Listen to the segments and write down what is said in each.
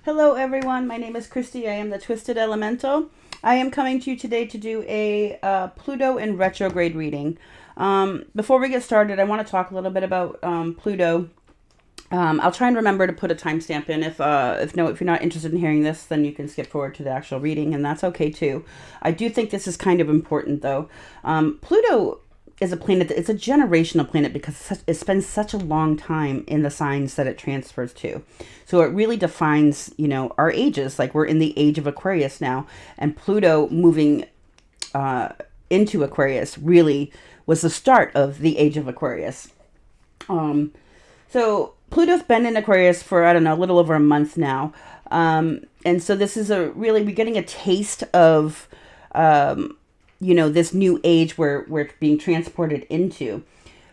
Hello everyone, my name is Christy. I am the Twisted Elemental. I am coming to you today to do a Pluto in retrograde reading. Before we get started, I want to talk a little bit about Pluto. I'll try and remember to put a timestamp in. If you're not interested in hearing this, then you can skip forward to the actual reading, and that's okay too. I do think this is kind of important though. Pluto is a planet it's a generational planet because it spends such a long time in the signs that it transfers to. So it really defines, our ages. Like we're in the age of Aquarius now, and Pluto moving into Aquarius really was the start of the age of Aquarius. So Pluto's been in Aquarius for, I don't know, a little over a month now. And so this is we're getting a taste of, this new age where it's being transported into.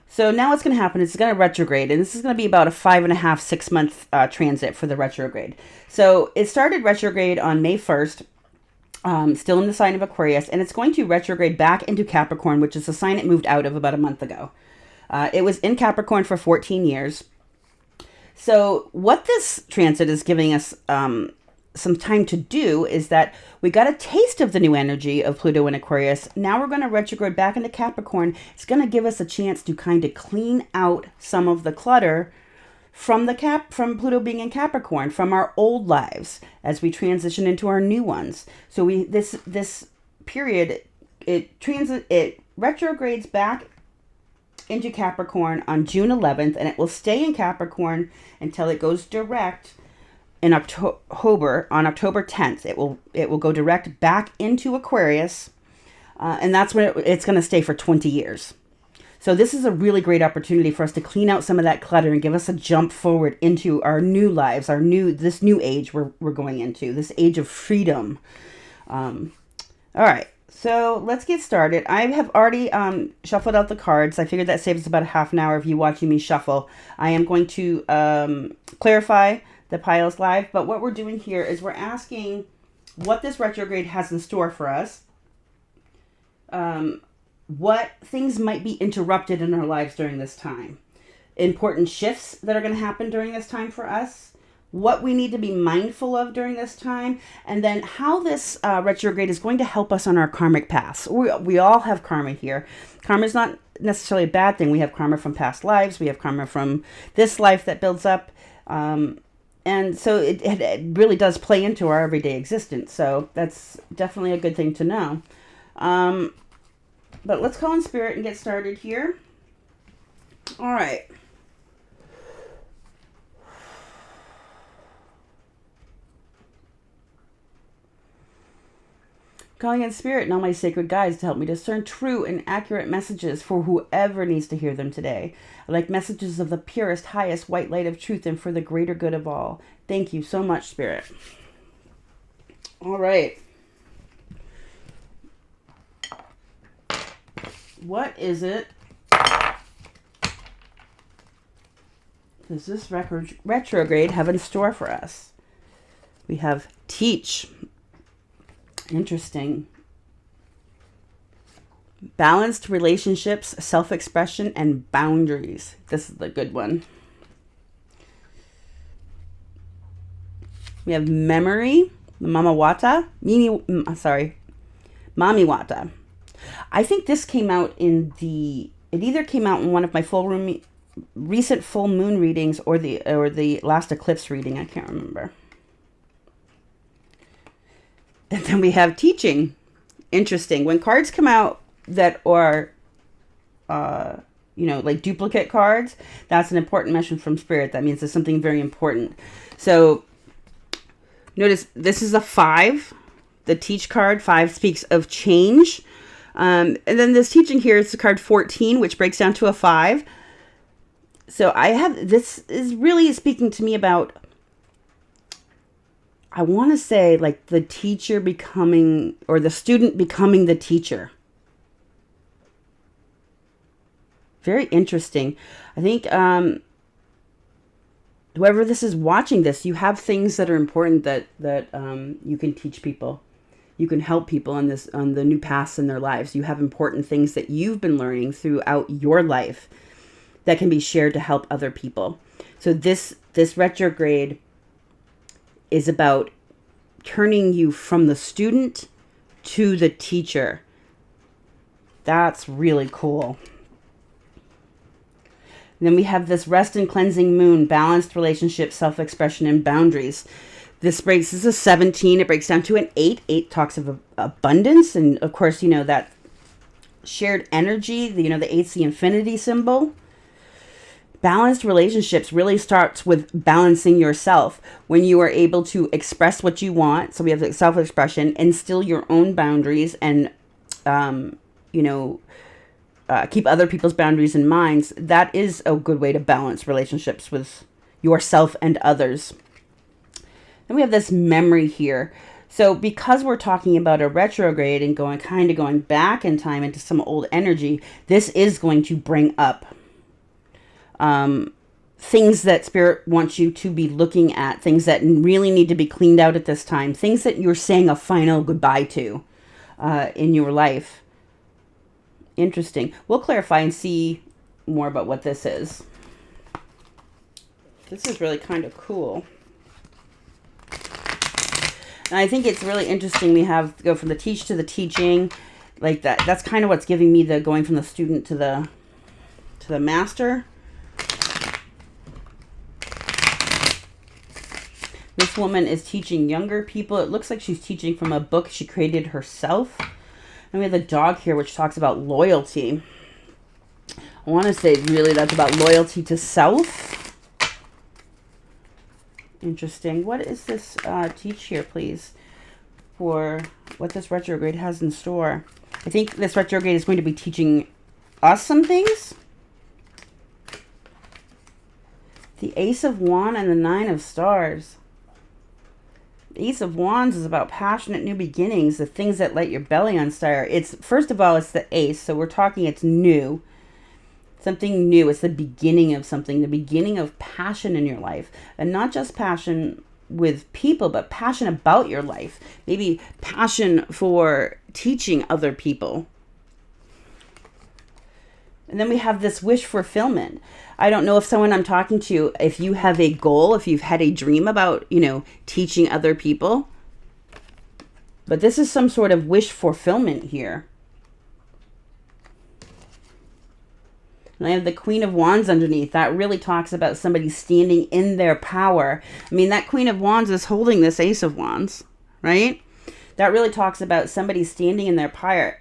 So now what's going to happen is it's going to retrograde, and this is going to be about a 5.5, 6 month transit for the retrograde. So it started retrograde on May 1st, still in the sign of Aquarius, and it's going to retrograde back into Capricorn, which is the sign it moved out of about a month ago. It was in Capricorn for 14 years. So what this transit is giving us some time to do is that we got a taste of the new energy of Pluto in Aquarius. Now we're going to retrograde back into Capricorn. It's going to give us a chance to kind of clean out some of the clutter from from Pluto being in Capricorn, from our old lives as we transition into our new ones. So this period, it retrogrades back into Capricorn on June 11th, and it will stay in Capricorn until it goes direct in October. On October 10th, it will go direct back into Aquarius, and that's when it's going to stay for 20 years. So this is a really great opportunity for us to clean out some of that clutter and give us a jump forward into our new lives, this new age we're going into, this age of freedom. All right. So let's get started. I have already shuffled out the cards. I figured that saves about a half an hour of you watching me shuffle. I am going to clarify the piles live, but what we're doing here is we're asking what this retrograde has in store for us. What things might be interrupted in our lives during this time. Important shifts that are going to happen during this time for us. What we need to be mindful of during this time, and then how this retrograde is going to help us on our karmic paths. We all have karma here. Karma is not necessarily a bad thing. We have karma from past lives. We have karma from this life that builds up. And so it really does play into our everyday existence. So that's definitely a good thing to know. But let's call in spirit and get started here. All right. Calling in spirit and all my sacred guides to help me discern true and accurate messages for whoever needs to hear them today. I like messages of the purest, highest white light of truth and for the greater good of all. Thank you so much, Spirit. All right. What is it? Does this retrograde have in store for us? We have teach. Interesting. Balanced relationships, self-expression, and boundaries. This is the good one. We have memory, Mamiwata. I think this came out it either came out in one of my recent full moon readings or the last eclipse reading. I can't remember. And then we have teaching. Interesting. When cards come out that are, like duplicate cards, that's an important message from Spirit. That means there's something very important. So notice this is a 5. The teach card, 5, speaks of change. And then this teaching here is the card 14, which breaks down to a 5. So this is really speaking to me about, I want to say, like the teacher becoming, or the student becoming the teacher. Very interesting. I think whoever this is watching this, you have things that are important that you can teach people. You can help people on the new paths in their lives. You have important things that you've been learning throughout your life that can be shared to help other people. So this retrograde is about turning you from the student to the teacher. That's really cool. And then we have this rest and cleansing moon, balanced relationship, self-expression, and boundaries. This is a 17. It breaks down to an 8. 8 talks of abundance. And of course, that shared energy, the 8's the infinity symbol. Balanced relationships really starts with balancing yourself. When you are able to express what you want, so we have the self-expression, instill your own boundaries, and, keep other people's boundaries in mind, that is a good way to balance relationships with yourself and others. Then we have this memory here. So because we're talking about a retrograde and going back in time into some old energy, this is going to bring up things that Spirit wants you to be looking at, things that really need to be cleaned out at this time, things that you're saying a final goodbye to in your life. Interesting. We'll clarify and see more about what this is. This is really kind of cool. And I think it's really interesting. We have to go from the teach to the teaching, like that. That's kind of what's giving me the going from the student to the master. This woman is teaching younger people. It looks like she's teaching from a book she created herself. And we have the dog here, which talks about loyalty. I want to say really that's about loyalty to self. Interesting. What is this teach here, please, for what this retrograde has in store? I think this retrograde is going to be teaching us some things. The Ace of Wands and the Nine of Stars. The Ace of Wands is about passionate new beginnings, the things that light your belly on fire. It's, first of all, it's the Ace, so we're talking it's new. Something new. It's the beginning of something, the beginning of passion in your life. And not just passion with people, but passion about your life. Maybe passion for teaching other people. And then we have this wish fulfillment. I don't know if someone I'm talking to, if you have a goal, if you've had a dream about, teaching other people. But this is some sort of wish fulfillment here. And I have the Queen of Wands underneath. That really talks about somebody standing in their power. I mean, that Queen of Wands is holding this Ace of Wands, right? That really talks about somebody standing in their pyre.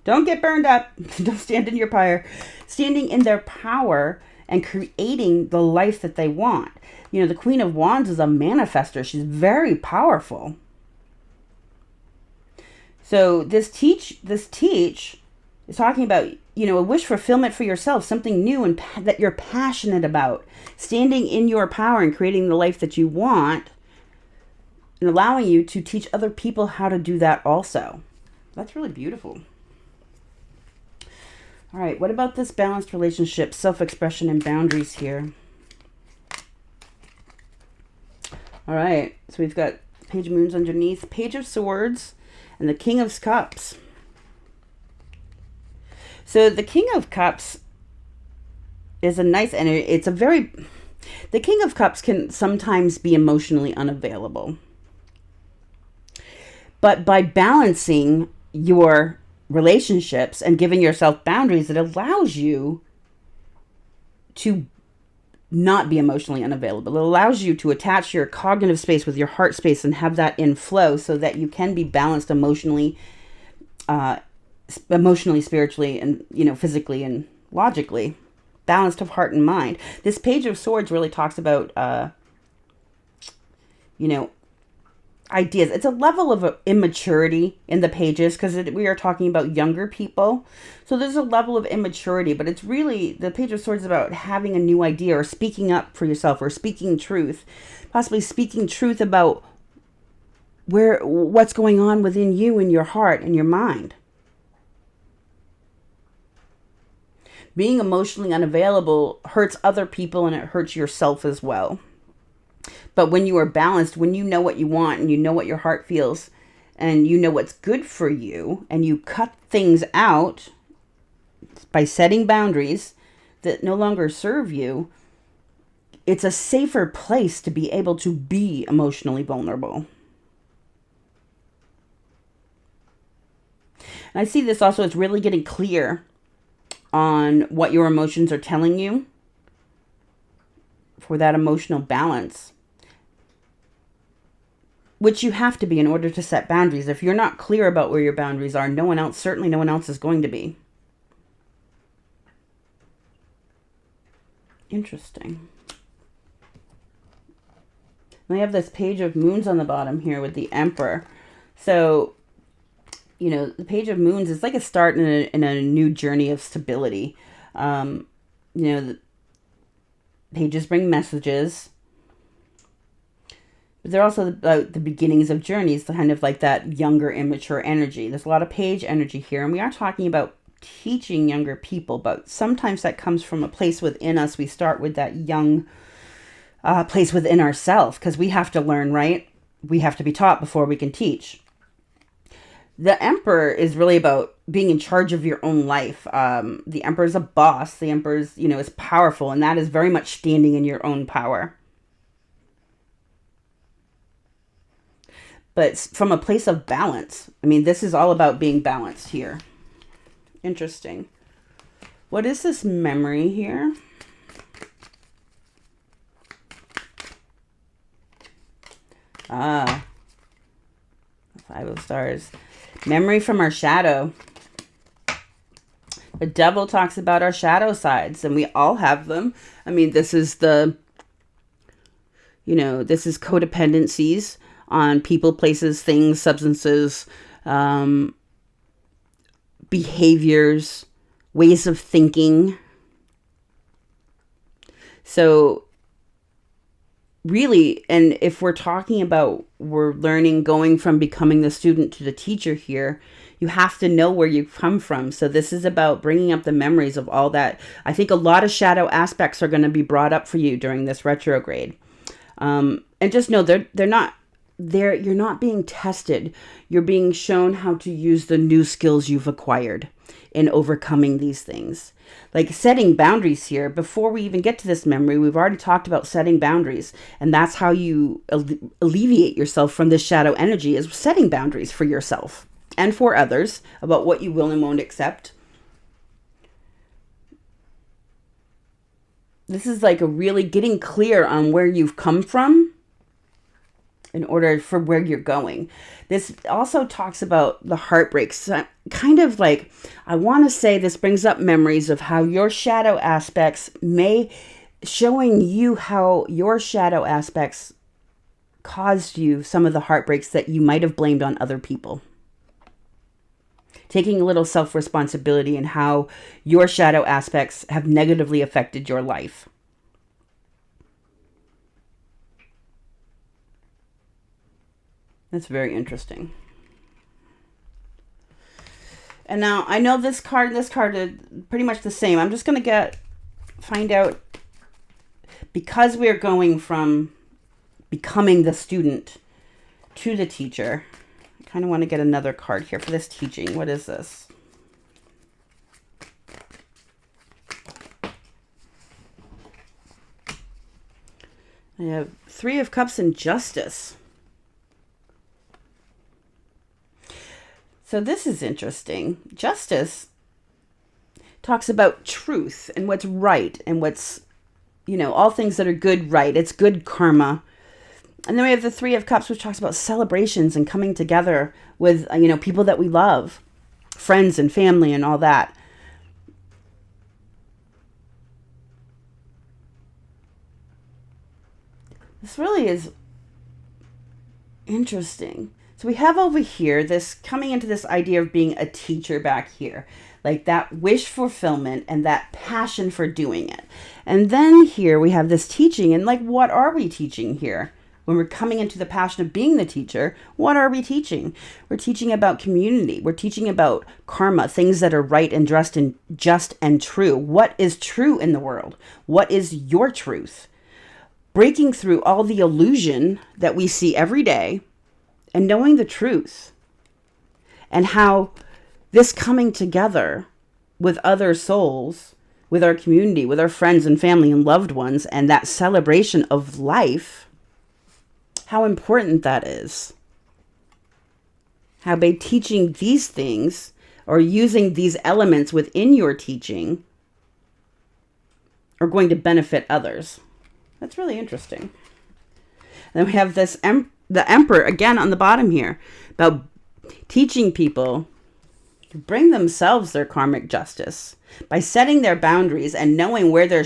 Don't get burned up. Don't stand in your pyre. Standing in their power and creating the life that they want. The Queen of Wands is a manifester. She's very powerful. So this teach is talking about, a wish fulfillment for yourself, something new and that you're passionate about. Standing in your power and creating the life that you want, and allowing you to teach other people how to do that also. That's really beautiful. All right, what about this balanced relationship, self-expression, and boundaries here? All right, so we've got Page of Moons underneath, Page of Swords, and the King of Cups. So the King of Cups is a nice energy. The King of Cups can sometimes be emotionally unavailable. But by balancing your relationships and giving yourself boundaries, it allows you to not be emotionally unavailable. It allows you to attach your cognitive space with your heart space and have that in flow so that you can be balanced emotionally, spiritually, and physically and logically. Balanced of heart and mind. This Page of Swords really talks about ideas. It's a level of immaturity in the pages because we are talking about younger people. So there's a level of immaturity, but it's really, the Page of Swords is about having a new idea or speaking up for yourself or speaking truth, possibly speaking truth about what's going on within you and your heart and your mind. Being emotionally unavailable hurts other people and it hurts yourself as well. But when you are balanced, when you know what you want and you know what your heart feels and you know what's good for you and you cut things out by setting boundaries that no longer serve you, it's a safer place to be able to be emotionally vulnerable. And I see this also as really getting clear on what your emotions are telling you for that emotional balance, which you have to be in order to set boundaries. If you're not clear about where your boundaries are, certainly no one else is going to be. Interesting. And I have this page of moons on the bottom here with the Emperor. So, the Page of Moons is like a start in a new journey of stability. The pages bring messages, but they're also about the beginnings of journeys, kind of like that younger, immature energy. There's a lot of page energy here, and we are talking about teaching younger people, but sometimes that comes from a place within us. We start with that young place within ourselves, because we have to learn, right? We have to be taught before we can teach. The Emperor is really about being in charge of your own life. The Emperor is a boss. The Emperor is, is powerful, and that is very much standing in your own power. But from a place of balance. This is all about being balanced here. Interesting. What is this memory here? Five of Stars. Memory from our shadow. The Devil talks about our shadow sides, and we all have them. This is this is codependencies on people, places, things, substances, behaviors, ways of thinking. So really, and if we're talking about we're learning, going from becoming the student to the teacher here, you have to know where you come from. So this is about bringing up the memories of all that. I think a lot of shadow aspects are going to be brought up for you during this retrograde. And just know they're not there. You're not being tested. You're being shown how to use the new skills you've acquired in overcoming these things. Like setting boundaries here. Before we even get to this memory, we've already talked about setting boundaries. And that's how you alleviate yourself from this shadow energy, is setting boundaries for yourself and for others about what you will and won't accept. This is like a really getting clear on where you've come from in order for where you're going. This also talks about the heartbreaks. Kind of like, I want to say this brings up memories of how your shadow aspects showing you how your shadow aspects caused you some of the heartbreaks that you might have blamed on other people. Taking a little self-responsibility in how your shadow aspects have negatively affected your life. That's very interesting. And now I know this card is pretty much the same. I'm just going to find out, because we're going from becoming the student to the teacher. I kind of want to get another card here for this teaching. What is this? I have Three of Cups and Justice. So this is interesting. Justice talks about truth and what's right and what's, all things that are good, right. It's good karma. And then we have the Three of Cups, which talks about celebrations and coming together with, people that we love, friends and family and all that. This really is interesting. So we have over here this coming into this idea of being a teacher back here, like that wish fulfillment and that passion for doing it. And then here we have this teaching, and like, what are we teaching here? When we're coming into the passion of being the teacher, what are we teaching? We're teaching about community. We're teaching about karma, things that are right and just and true. What is true in the world? What is your truth? Breaking through all the illusion that we see every day, and knowing the truth, and how this coming together with other souls with our community, with our friends and family and loved ones, and that celebration of life, how important that is. How by teaching these things or using these elements within your teaching are going to benefit others. That's really interesting. Then we have this the Emperor again on the bottom here about teaching people to bring themselves their karmic justice by setting their boundaries and knowing where they're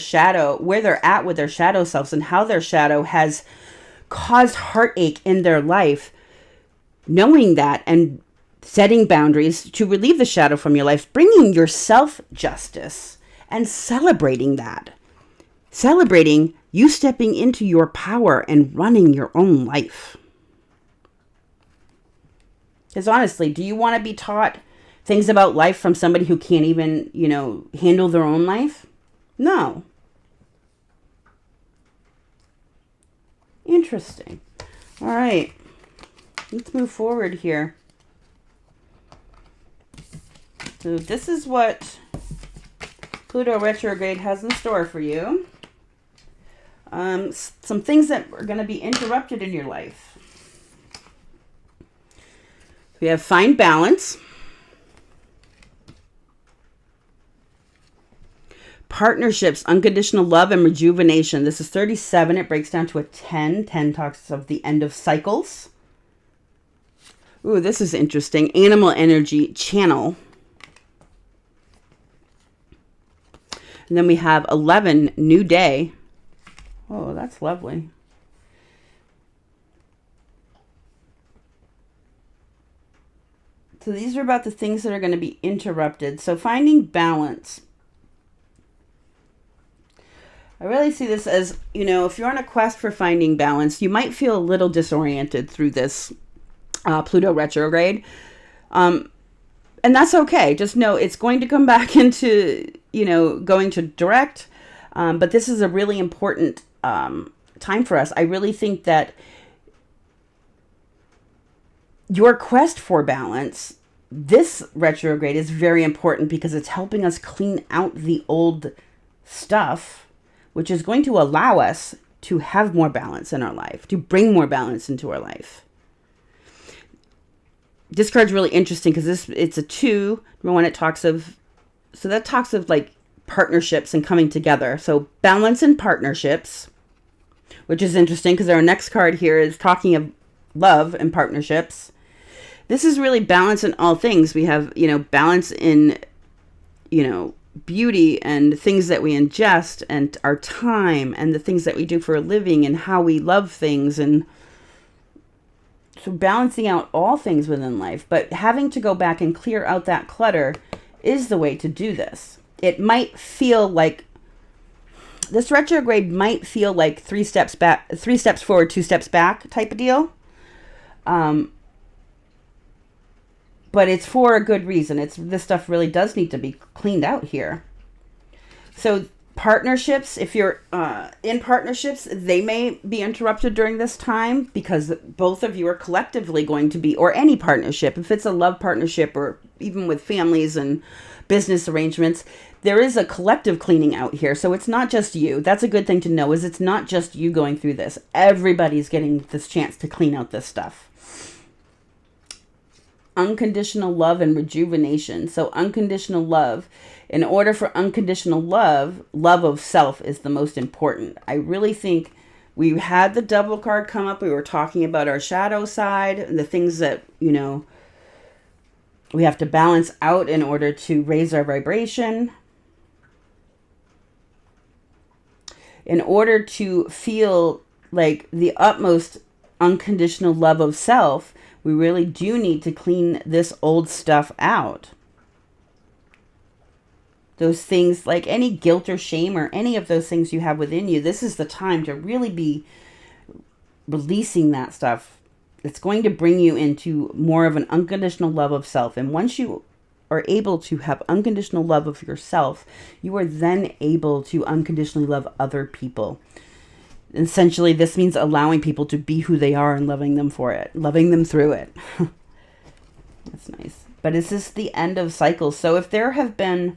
at with their shadow selves and how their shadow has caused heartache in their life. Knowing that and setting boundaries to relieve the shadow from your life, bringing yourself justice and celebrating that. Celebrating you stepping into your power and running your own life. Because honestly, do you want to be taught things about life from somebody who can't even, handle their own life? No. Interesting. All right. Let's move forward here. So this is what Pluto retrograde has in store for you. Some things that are going to be interrupted in your life. We have find balance. Partnerships, unconditional love, and rejuvenation. This is 37. It breaks down to a 10. 10 talks of the end of cycles. Ooh, this is interesting. Animal energy channel. And then we have 11, new day. Oh, that's lovely. So these are about the things that are going to be interrupted. So finding balance. I really see this as, if you're on a quest for finding balance, you might feel a little disoriented through this Pluto retrograde. And that's okay. Just know it's going to come back into, going to direct. But this is a really important time for us. I really think that your quest for balance, this retrograde is very important because it's helping us clean out the old stuff, which is going to allow us to have more balance in our life, to bring more balance into our life. This card's really interesting because it's a 2. When it talks of, so that talks of like partnerships and coming together. So balance and partnerships, which is interesting because our next card here is talking of love and partnerships. This is really balance in all things. We have, balance in, beauty and things that we ingest and our time and the things that we do for a living and how we love things. And so balancing out all things within life, but having to go back and clear out that clutter is the way to do this. It might feel like this retrograde might feel like 3 steps back, 3 steps forward, 2 steps back type of deal. But it's for a good reason. This stuff really does need to be cleaned out here. So partnerships, if you're in partnerships, they may be interrupted during this time because both of you are collectively going to be, or any partnership, if it's a love partnership or even with families and business arrangements, there is a collective cleaning out here. So it's not just you. That's a good thing to know, is it's not just you going through this. Everybody's getting this chance to clean out this stuff. Unconditional love and rejuvenation. So unconditional love. In order for unconditional love, love of self is the most important. I really think we had the double card come up. We were talking about our shadow side and the things that, we have to balance out in order to raise our vibration. In order to feel like the utmost unconditional love of self, we really do need to clean this old stuff out. Those things like any guilt or shame or any of those things you have within you, this is the time to really be releasing that stuff. It's going to bring you into more of an unconditional love of self. And once you are able to have unconditional love of yourself, you are then able to unconditionally love other people. Essentially, this means allowing people to be who they are and loving them for it, loving them through it. That's nice. But it's just the end of cycles. So if there have been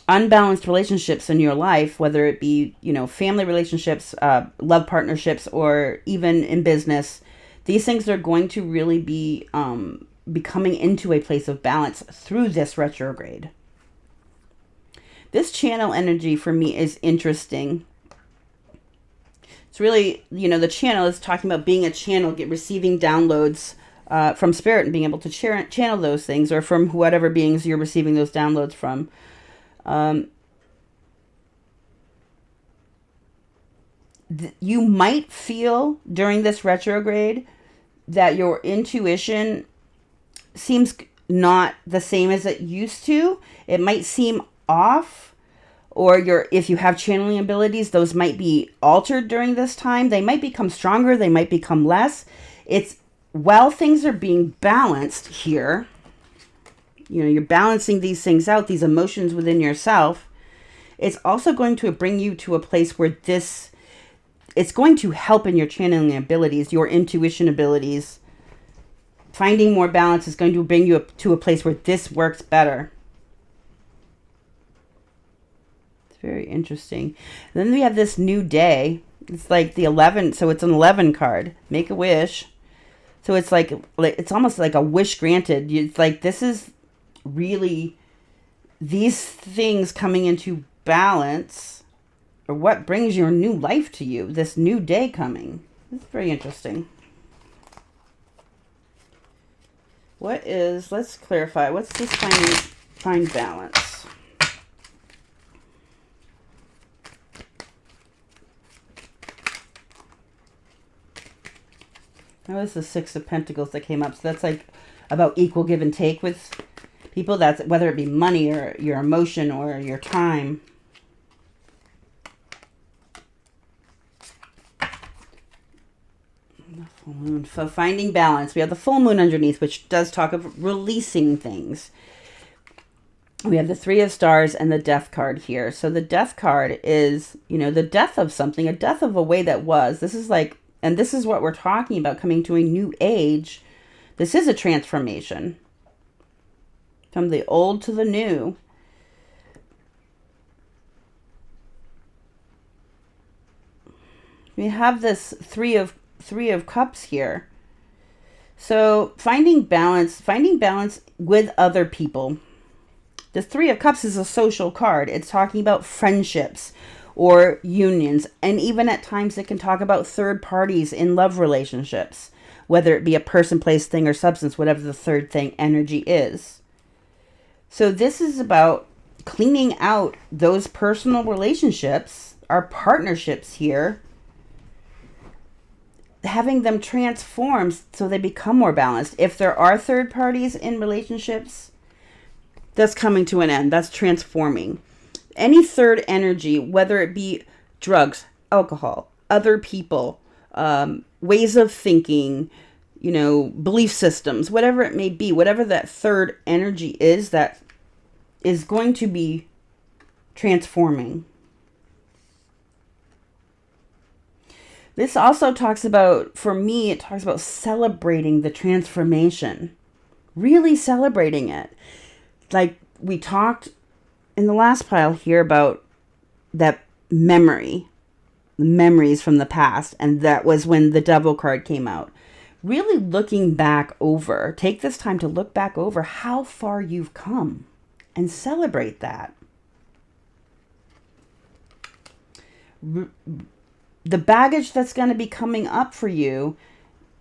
unbalanced relationships in your life, whether it be, family relationships, love partnerships, or even in business, these things are going to really be coming into a place of balance through this retrograde. This channel energy for me is interesting. It's really, the channel is talking about being a channel, receiving downloads from spirit and being able to channel those things, or from whatever beings you're receiving those downloads from. You might feel during this retrograde that your intuition seems not the same as it used to. It might seem off, or if you have channeling abilities, those might be altered during this time. They might become stronger, they might become less. It's while things are being balanced here, you're balancing these things out, these emotions within yourself. It's also going to bring you to a place where it's going to help in your channeling abilities, your intuition abilities. Finding more balance is going to bring you to a place where this works better. It's very interesting. And then we have this new day. It's like the 11, so it's an 11 card. Make a wish. So it's like it's almost like a wish granted. It's like this is really these things coming into balance, or what brings your new life to you, this new day coming. It's very interesting. Let's clarify, what's this find balance? That was the Six of Pentacles that came up. So that's like about equal give and take with people. That's whether it be money or your emotion or your time. The full moon. So finding balance. We have the full moon underneath, which does talk of releasing things. We have the Three of Stars and the Death card here. So the Death card is, the death of something, a death of a way that was. This is like, and this is what we're talking about, coming to a new age. This is a transformation. From the old to the new. We have this three of Cups here. So finding balance with other people. The Three of Cups is a social card. It's talking about friendships or unions. And even at times it can talk about third parties in love relationships. Whether it be a person, place, thing, or substance, whatever the third thing energy is. So this is about cleaning out those personal relationships, our partnerships here, having them transform so they become more balanced. If there are third parties in relationships, that's coming to an end. That's transforming. Any third energy, whether it be drugs, alcohol, other people, ways of thinking, belief systems, whatever it may be, whatever that third energy is, that is going to be transforming. This also talks about, for me, it talks about celebrating the transformation. Really celebrating it. Like we talked in the last pile here about that memories from the past. And that was when the Devil card came out. Really looking back over. Take this time to look back over how far you've come. And celebrate that. The baggage that's going to be coming up for you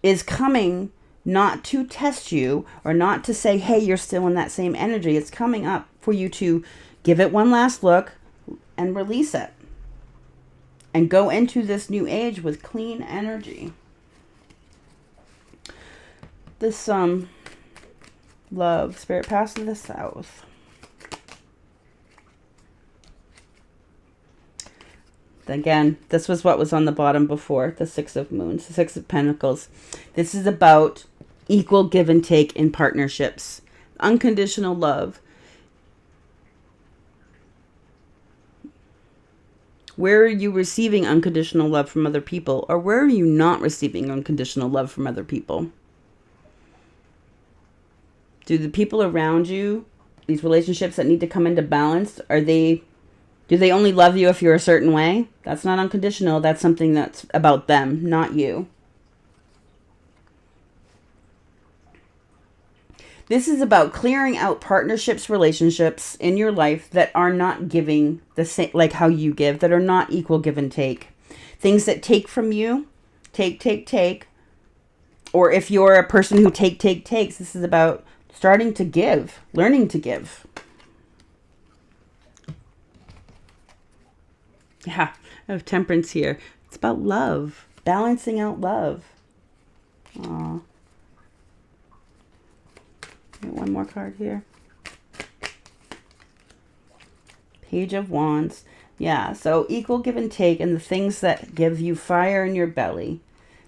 is coming not to test you or not to say, hey, you're still in that same energy. It's coming up for you to give it one last look and release it. And go into this new age with clean energy. This love, Spirit, pass to the south. Again, this was what was on the bottom before, the Six of Moons, the Six of Pentacles. This is about equal give and take in partnerships. Unconditional love. Where are you receiving unconditional love from other people? Or where are you not receiving unconditional love from other people? Do the people around you these relationships that need to come into balance, do they only love you if you're a certain way? That's not unconditional. That's something that's about them, not you. This is about clearing out partnerships, relationships in your life that are not giving the same, like how you give, that are not equal give and take. Things that take from you, take. Or if you're a person who takes, this is about starting to give, learning to give. Yeah, I have Temperance here. It's about love, balancing out love. Aww. One more card here. Page of Wands. Yeah, so equal give and take, and the things that give you fire in your belly,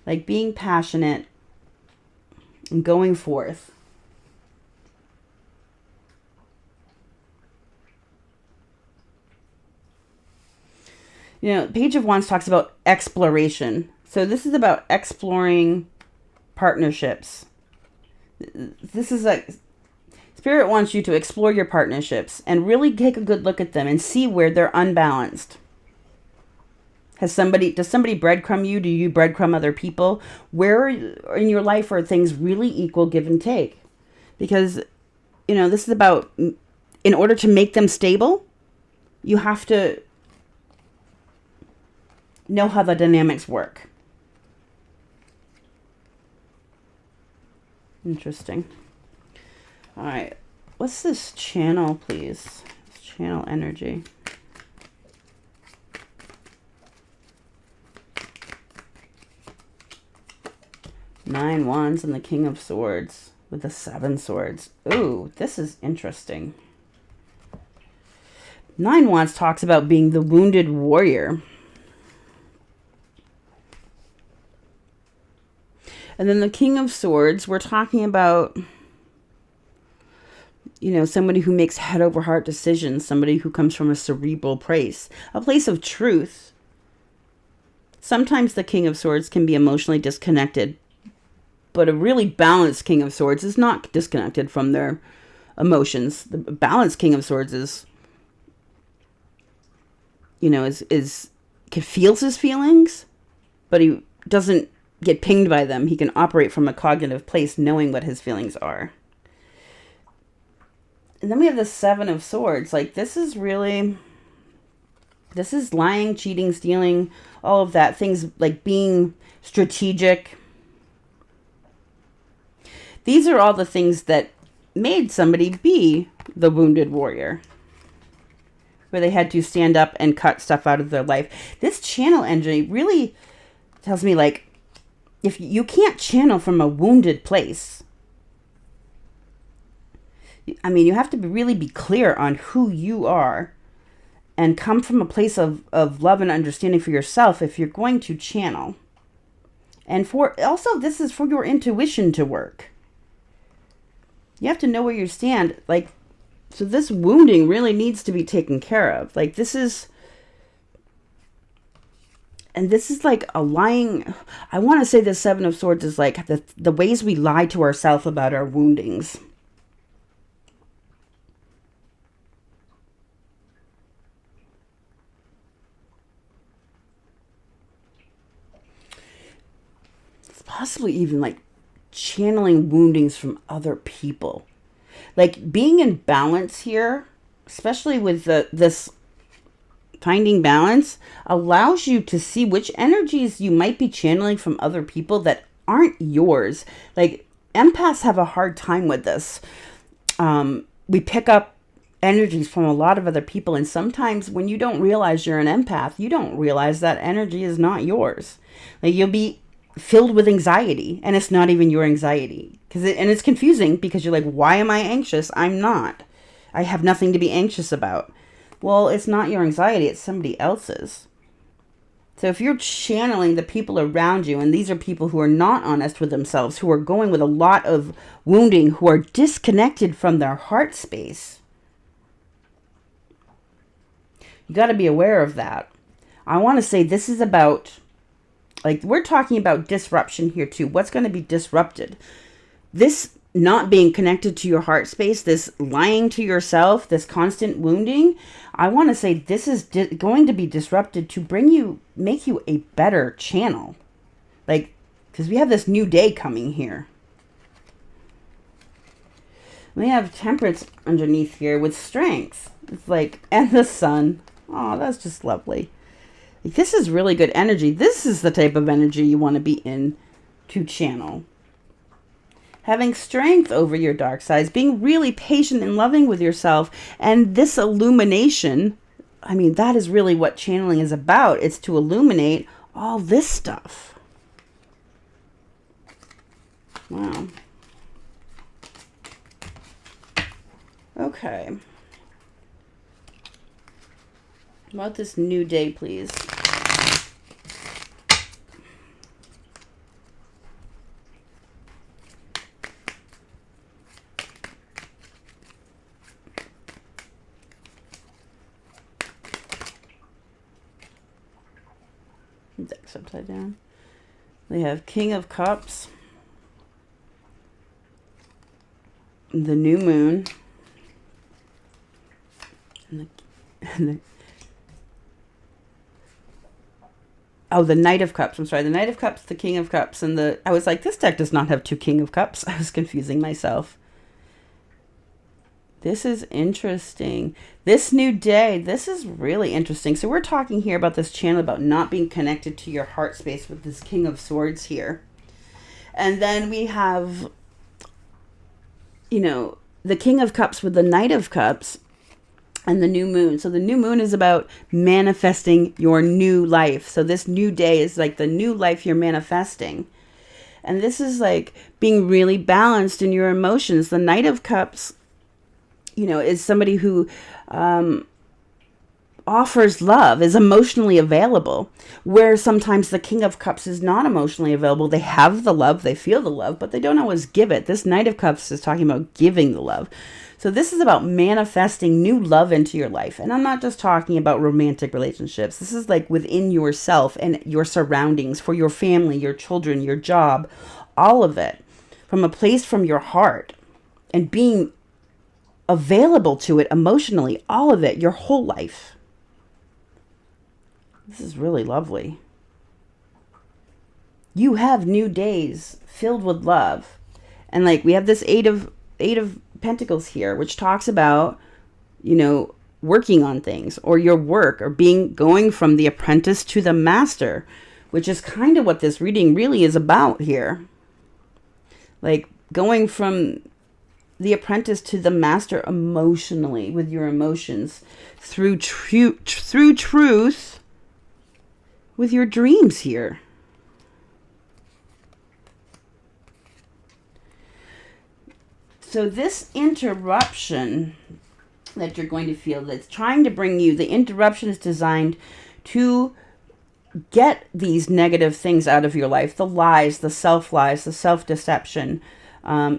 like being passionate and going forth. You know, Page of Wands talks about exploration. So this is about exploring partnerships. This is like, Spirit wants you to explore your partnerships and really take a good look at them and see where they're unbalanced. Does somebody breadcrumb you? Do you breadcrumb other people? Where in your life are things really equal give and take? Because, you know, this is about, in order to make them stable, you have to know how the dynamics work. Interesting. All right. What's this channel, please? This channel energy. Nine Wands and the King of Swords with the 7 Swords. Ooh, this is interesting. Nine Wands talks about being the wounded warrior. And then the King of Swords, we're talking about, you know, somebody who makes head over heart decisions, somebody who comes from a cerebral place, a place of truth. Sometimes the King of Swords can be emotionally disconnected, but a really balanced King of Swords is not disconnected from their emotions. The balanced King of Swords is, you know, feels his feelings, but he doesn't get pinged by them. He can operate from a cognitive place, knowing what his feelings are. And then we have the 7 of Swords. Like, this is lying, cheating, stealing, all of that. Things like being strategic. These are all the things that made somebody be the wounded warrior, where they had to stand up and cut stuff out of their life. This channel energy really tells me, like, if you can't channel from a wounded place, I mean, you have to really be clear on who you are and come from a place of love and understanding for yourself if you're going to channel. And also, this is for your intuition to work. You have to know where you stand. Like, so this wounding really needs to be taken care of. Like, this is like a lying. I want to say the 7 of Swords is like the ways we lie to ourselves about our woundings. It's possibly even like channeling woundings from other people. Like, being in balance here, especially with this finding balance, allows you to see which energies you might be channeling from other people that aren't yours. Like, empaths have a hard time with this. We pick up energies from a lot of other people, and sometimes when you don't realize you're an empath, you don't realize that energy is not yours. Like, you'll be filled with anxiety, and it's not even your anxiety. And it's confusing because you're like, why am I anxious? I'm not. I have nothing to be anxious about. Well, it's not your anxiety, it's somebody else's. So if you're channeling the people around you, and these are people who are not honest with themselves, who are going with a lot of wounding, who are disconnected from their heart space, you got to be aware of that. I want to say this is about, like, we're talking about disruption here too. What's going to be disrupted? This not being connected to your heart space, this lying to yourself, this constant wounding, I want to say this is going to be disrupted to make you a better channel. Like, because we have this new day coming here. We have temperance underneath here with strength. It's like, and the sun. Oh, that's just lovely. Like, this is really good energy. This is the type of energy you want to be in to channel. Having strength over your dark sides, being really patient and loving with yourself. And this illumination, I mean, that is really what channeling is about. It's to illuminate all this stuff. Wow. Okay. About this new day, please. Deck's upside down. They have King of Cups, the new moon, and the Knight of Cups. I'm sorry, the Knight of Cups, the King of Cups, and I was like, this deck does not have two King of Cups. I was confusing myself. This is interesting. This new day, this is really interesting. So we're talking here about this channel about not being connected to your heart space with this King of Swords here. And then we have, the King of Cups with the Knight of Cups and the new moon. So the new moon is about manifesting your new life. So this new day is like the new life you're manifesting. And this is like being really balanced in your emotions. The Knight of Cups, is somebody who offers love, is emotionally available, where sometimes the King of Cups is not emotionally available. They have the love, they feel the love, but they don't always give it. This Knight of Cups is talking about giving the love. So this is about manifesting new love into your life. And I'm not just talking about romantic relationships. This is like within yourself and your surroundings, for your family, your children, your job, all of it, from a place from your heart, and being available to it emotionally, all of it, your whole life. This is really lovely. You have new days filled with love. And like we have this eight of Pentacles here, which talks about, working on things, or your work, or going from the apprentice to the master, which is kind of what this reading really is about here. Like going from the apprentice to the master emotionally, with your emotions, through truth, with your dreams here. So this interruption that you're going to feel, that's trying to bring you, the interruption is designed to get these negative things out of your life, the lies, the self-lies, the self-deception,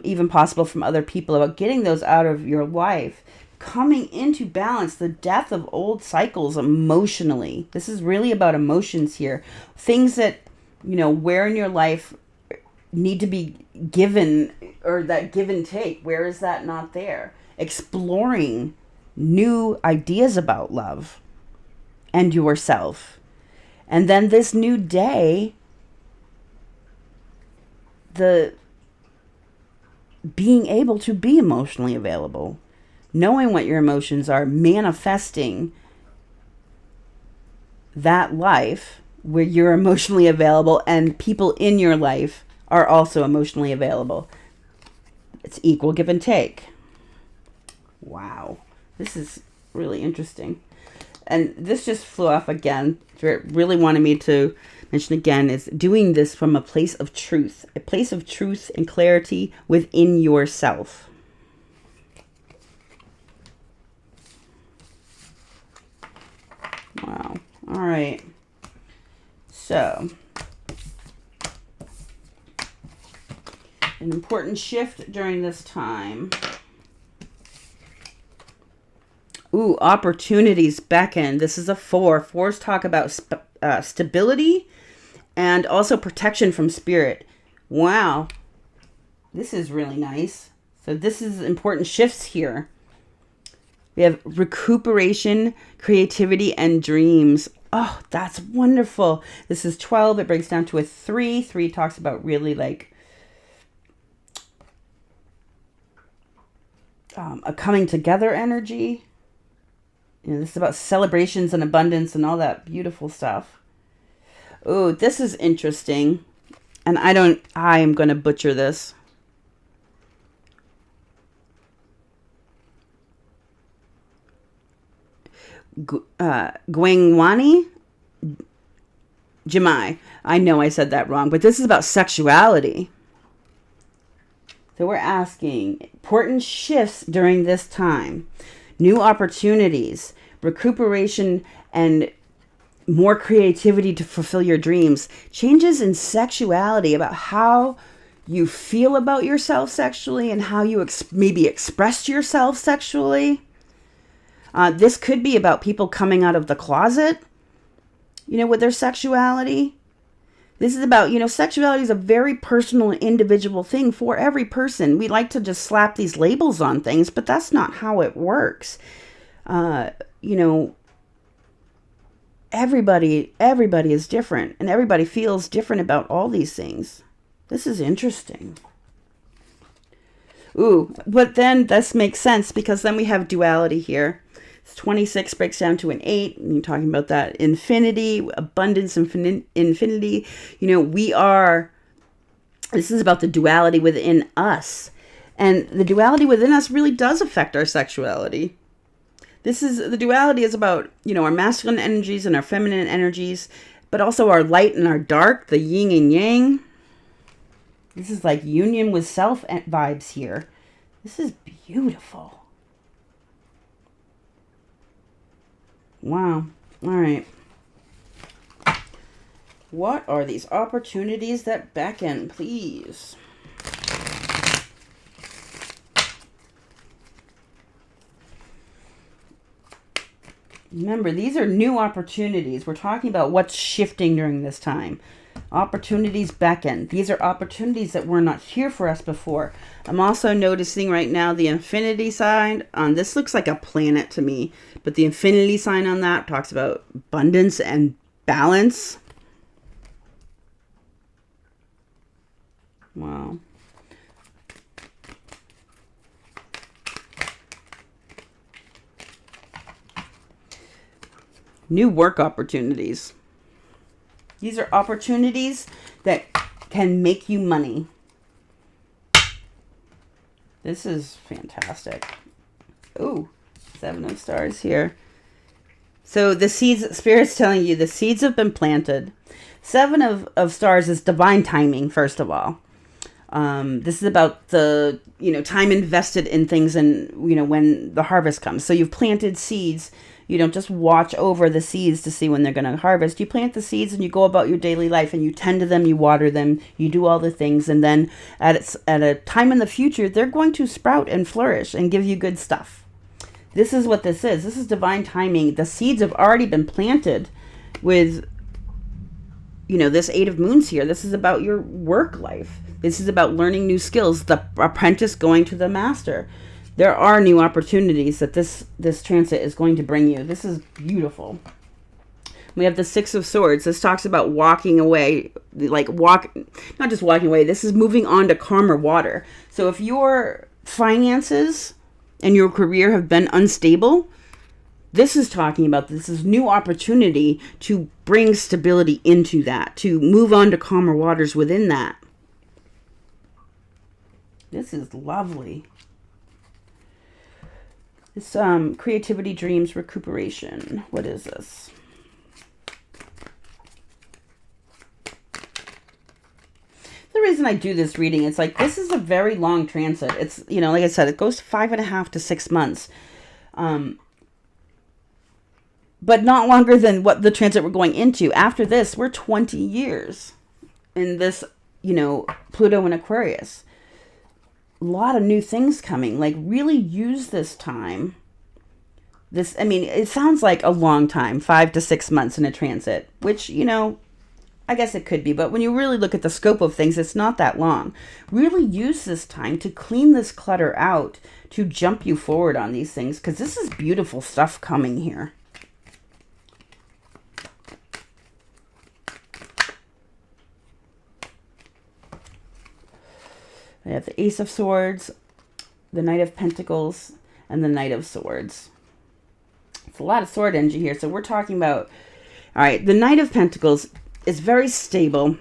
even possible from other people, about getting those out of your life, coming into balance, the death of old cycles emotionally. This is really about emotions here. Things that, where in your life need to be given, or that give and take. Where is that not there? Exploring new ideas about love and yourself. And then this new day, the being able to be emotionally available, knowing what your emotions are, manifesting that life where you're emotionally available and people in your life are also emotionally available. It's equal give and take. Wow. This is really interesting. And this just flew off again. It really wanted me to mention again is doing this from a place of truth and clarity within yourself. Wow. All right. So, an important shift during this time. Ooh, opportunities beckon. This is a 4. 4s talk about stability and also protection from spirit. Wow. This is really nice. So this is important shifts here. We have recuperation, creativity, and dreams. Oh, that's wonderful. This is 12. It breaks down to a 3. 3 talks about really like a coming together energy. This is about celebrations and abundance and all that beautiful stuff. Oh, this is interesting. And I am going to butcher this. Gwangwani Jemai. I know I said that wrong, but this is about sexuality. So we're asking important shifts during this time, new opportunities, recuperation, and more creativity to fulfill your dreams, changes in sexuality about how you feel about yourself sexually and how you maybe expressed yourself sexually. This could be about people coming out of the closet, with their sexuality. This is about, sexuality is a very personal and individual thing for every person. We like to just slap these labels on things, but that's not how it works. Everybody is different, and everybody feels different about all these things. This is interesting. Ooh, but then this makes sense because then we have duality here. 26 breaks down to an 8. And you're talking about that infinity, abundance, infinity. This is about the duality within us. And the duality within us really does affect our sexuality. The duality is about, our masculine energies and our feminine energies, but also our light and our dark, the yin and yang. This is like union with self vibes here. This is beautiful. Wow. All right. What are these opportunities that beckon, please? Remember, these are new opportunities. We're talking about what's shifting during this time. Opportunities beckon. These are opportunities that were not here for us before. I'm also noticing right now the infinity sign on this looks like a planet to me, but the infinity sign on that talks about abundance and balance. Wow. New work opportunities. These are opportunities that can make you money. This is fantastic. Ooh, 7 of stars here. So the seeds, Spirit's telling you the seeds have been planted. 7 of stars is divine timing, first of all. This is about the, time invested in things and, when the harvest comes. So you've planted seeds. You don't just watch over the seeds to see when they're going to harvest. You plant the seeds and you go about your daily life and you tend to them, you water them, you do all the things. And then at a time in the future, they're going to sprout and flourish and give you good stuff. This is what this is. This is divine timing. The seeds have already been planted with, this 8 of moons here. This is about your work life. This is about learning new skills, the apprentice going to the master. There are new opportunities that this transit is going to bring you. This is beautiful. We have the 6 of swords. This talks about walking away, not just walking away. This is moving on to calmer water. So if your finances and your career have been unstable, this is talking about this is new opportunity to bring stability into that, to move on to calmer waters within that. This is lovely. This creativity, dreams, recuperation. What is this? The reason I do this reading, it's like this is a very long transit. It's, like I said, it goes 5.5 to 6 months. But not longer than what the transit we're going into. After this, we're 20 years in this, Pluto and Aquarius. A lot of new things coming. Like, really use this time. It sounds like a long time, 5 to 6 months in a transit, which, I guess it could be, but when you really look at the scope of things, it's not that long. Really use this time to clean this clutter out, to jump you forward on these things, because this is beautiful stuff coming here. I have the Ace of Swords, the Knight of Pentacles, and the Knight of Swords. It's a lot of sword energy here. So we're talking about, all right, the Knight of Pentacles is very stable,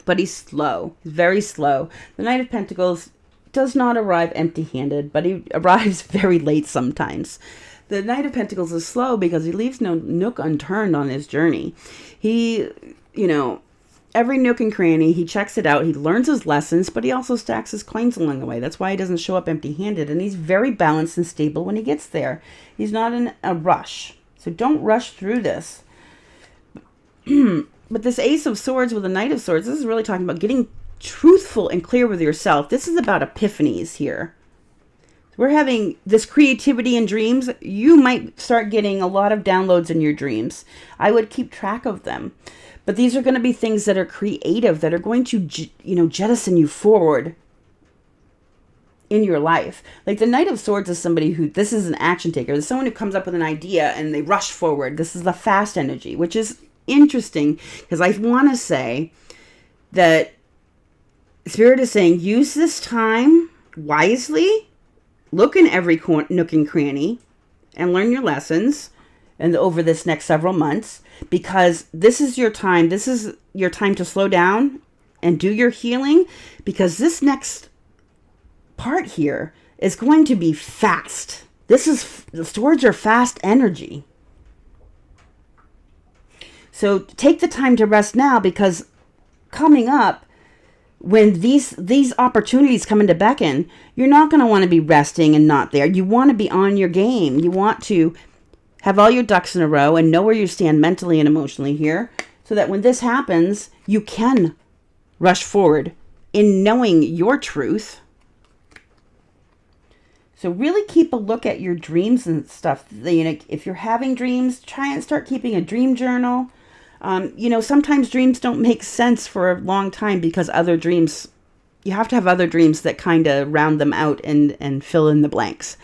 but he's slow. He's very slow. The Knight of Pentacles does not arrive empty-handed, but he arrives very late sometimes. The Knight of Pentacles is slow because he leaves no nook unturned on his journey. He, every nook and cranny, he checks it out. He learns his lessons, but he also stacks his coins along the way. That's why he doesn't show up empty-handed, and he's very balanced and stable when he gets there. He's not in a rush, so don't rush through this. But this Ace of Swords with the Knight of Swords, this is really talking about getting truthful and clear with yourself. This is about epiphanies here. We're having this creativity in dreams. You might start getting a lot of downloads in your dreams. I would keep track of them. But these are going to be things that are creative, that are going to, jettison you forward in your life. Like the Knight of Swords is somebody who, this is an action taker. There's someone who comes up with an idea and they rush forward. This is the fast energy, which is interesting because I want to say that Spirit is saying, use this time wisely, look in every nook and cranny, and learn your lessons. And over this next several months, because this is your time. This is your time to slow down and do your healing, because this next part here is going to be fast. The swords are fast energy. So take the time to rest now, because coming up, when these opportunities come into beckon, you're not going to want to be resting and not there. You want to be on your game. You want to have all your ducks in a row and know where you stand mentally and emotionally here, so that when this happens, you can rush forward in knowing your truth. So really keep a look at your dreams and stuff. If you're having dreams, try and start keeping a dream journal. Sometimes dreams don't make sense for a long time because you have to have other dreams that kind of round them out and fill in the blanks.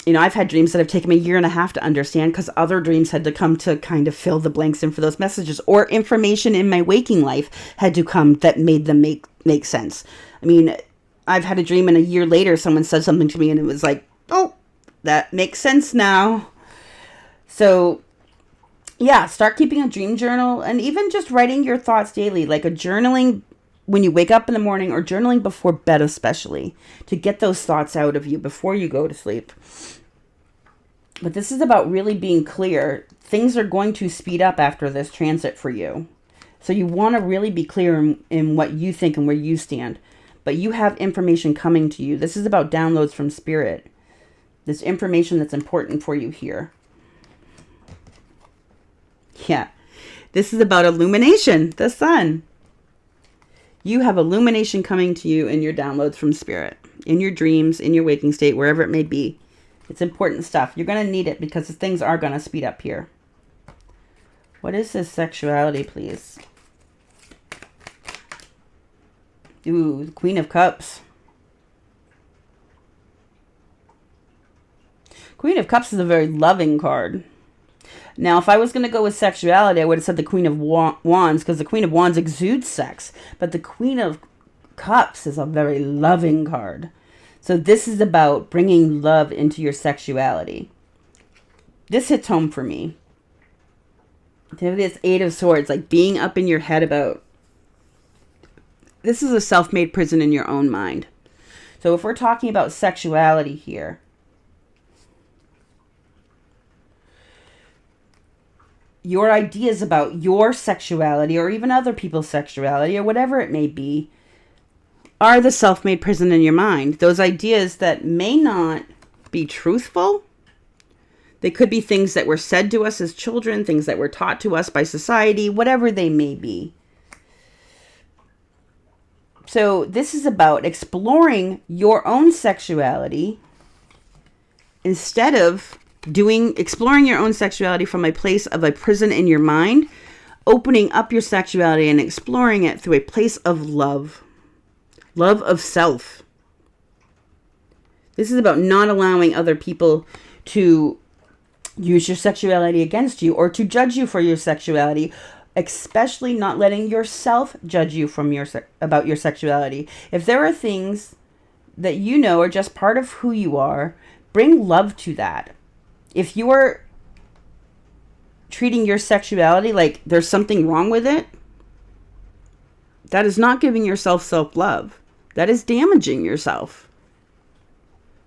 I've had dreams that have taken me 1.5 years to understand because other dreams had to come to kind of fill the blanks in for those messages, or information in my waking life had to come that made them make sense. I mean, I've had a dream and 1 year later someone said something to me and it was like, oh, that makes sense now. So yeah, start keeping a dream journal, and even just writing your thoughts daily, like a journaling when you wake up in the morning, or journaling before bed especially, to get those thoughts out of you before you go to sleep. But this is about really being clear. Things are going to speed up after this transit for you. So you want to really be clear in what you think and where you stand. But you have information coming to you. This is about downloads from Spirit. This information that's important for you here. Yeah. This is about illumination, the sun. You have illumination coming to you in your downloads from Spirit, in your dreams, in your waking state, wherever it may be. It's important stuff. You're going to need it because things are going to speed up here. What is this sexuality, please? Ooh, the Queen of Cups. Queen of Cups is a very loving card. Now, if I was going to go with sexuality, I would have said the Queen of Wands, because the Queen of Wands exudes sex. But the Queen of Cups is a very loving card. So this is about bringing love into your sexuality. This hits home for me. This Eight of Swords, like being up in your head about... This is a self-made prison in your own mind. So if we're talking about sexuality here, your ideas about your sexuality, or even other people's sexuality, or whatever it may be, are the self-made prison in your mind. Those ideas that may not be truthful. They could be things that were said to us as children, things that were taught to us by society, whatever they may be. So this is about exploring your own sexuality instead of exploring your own sexuality from a place of a prison in your mind. opening up your sexuality and exploring it through a place of love. Love of self. This is about not allowing other people to use your sexuality against you or to judge you for your sexuality, especially not letting yourself judge you from about your sexuality. If there are things that you know are just part of who you are, bring love to that. If you are treating your sexuality like there's something wrong with it, that is not giving yourself self-love. That is damaging yourself.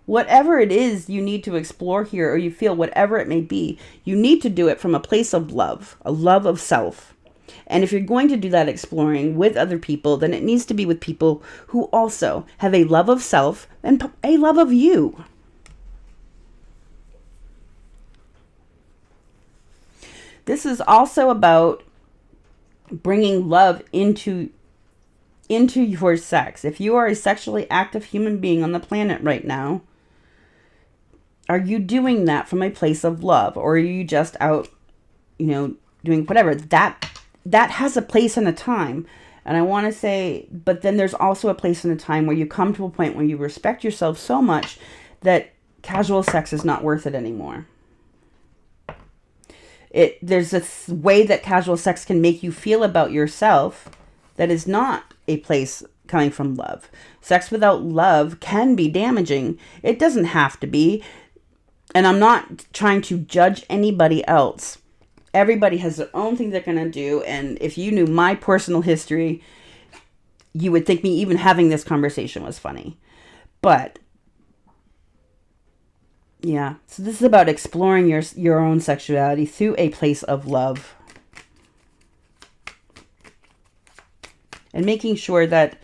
Whatever it is you need to explore here, or you feel whatever it may be, you need to do it from a place of love, a love of self. And if you're going to do that exploring with other people, then it needs to be with people who also have a love of self and a love of you. This is also about bringing love into your sex. If you are a sexually active human being on the planet right now, are you doing that from a place of love? Or are you just out, doing whatever? That has a place and a time. And I want to say, but then there's also a place and a time where you come to a point where you respect yourself so much that casual sex is not worth it anymore. There's a way that casual sex can make you feel about yourself that is not a place coming from love. Sex without love can be damaging. It doesn't have to be. And I'm not trying to judge anybody else. Everybody has their own thing they're going to do. And if you knew my personal history, you would think me even having this conversation was funny. But yeah, so this is about exploring your own sexuality through a place of love. And making sure that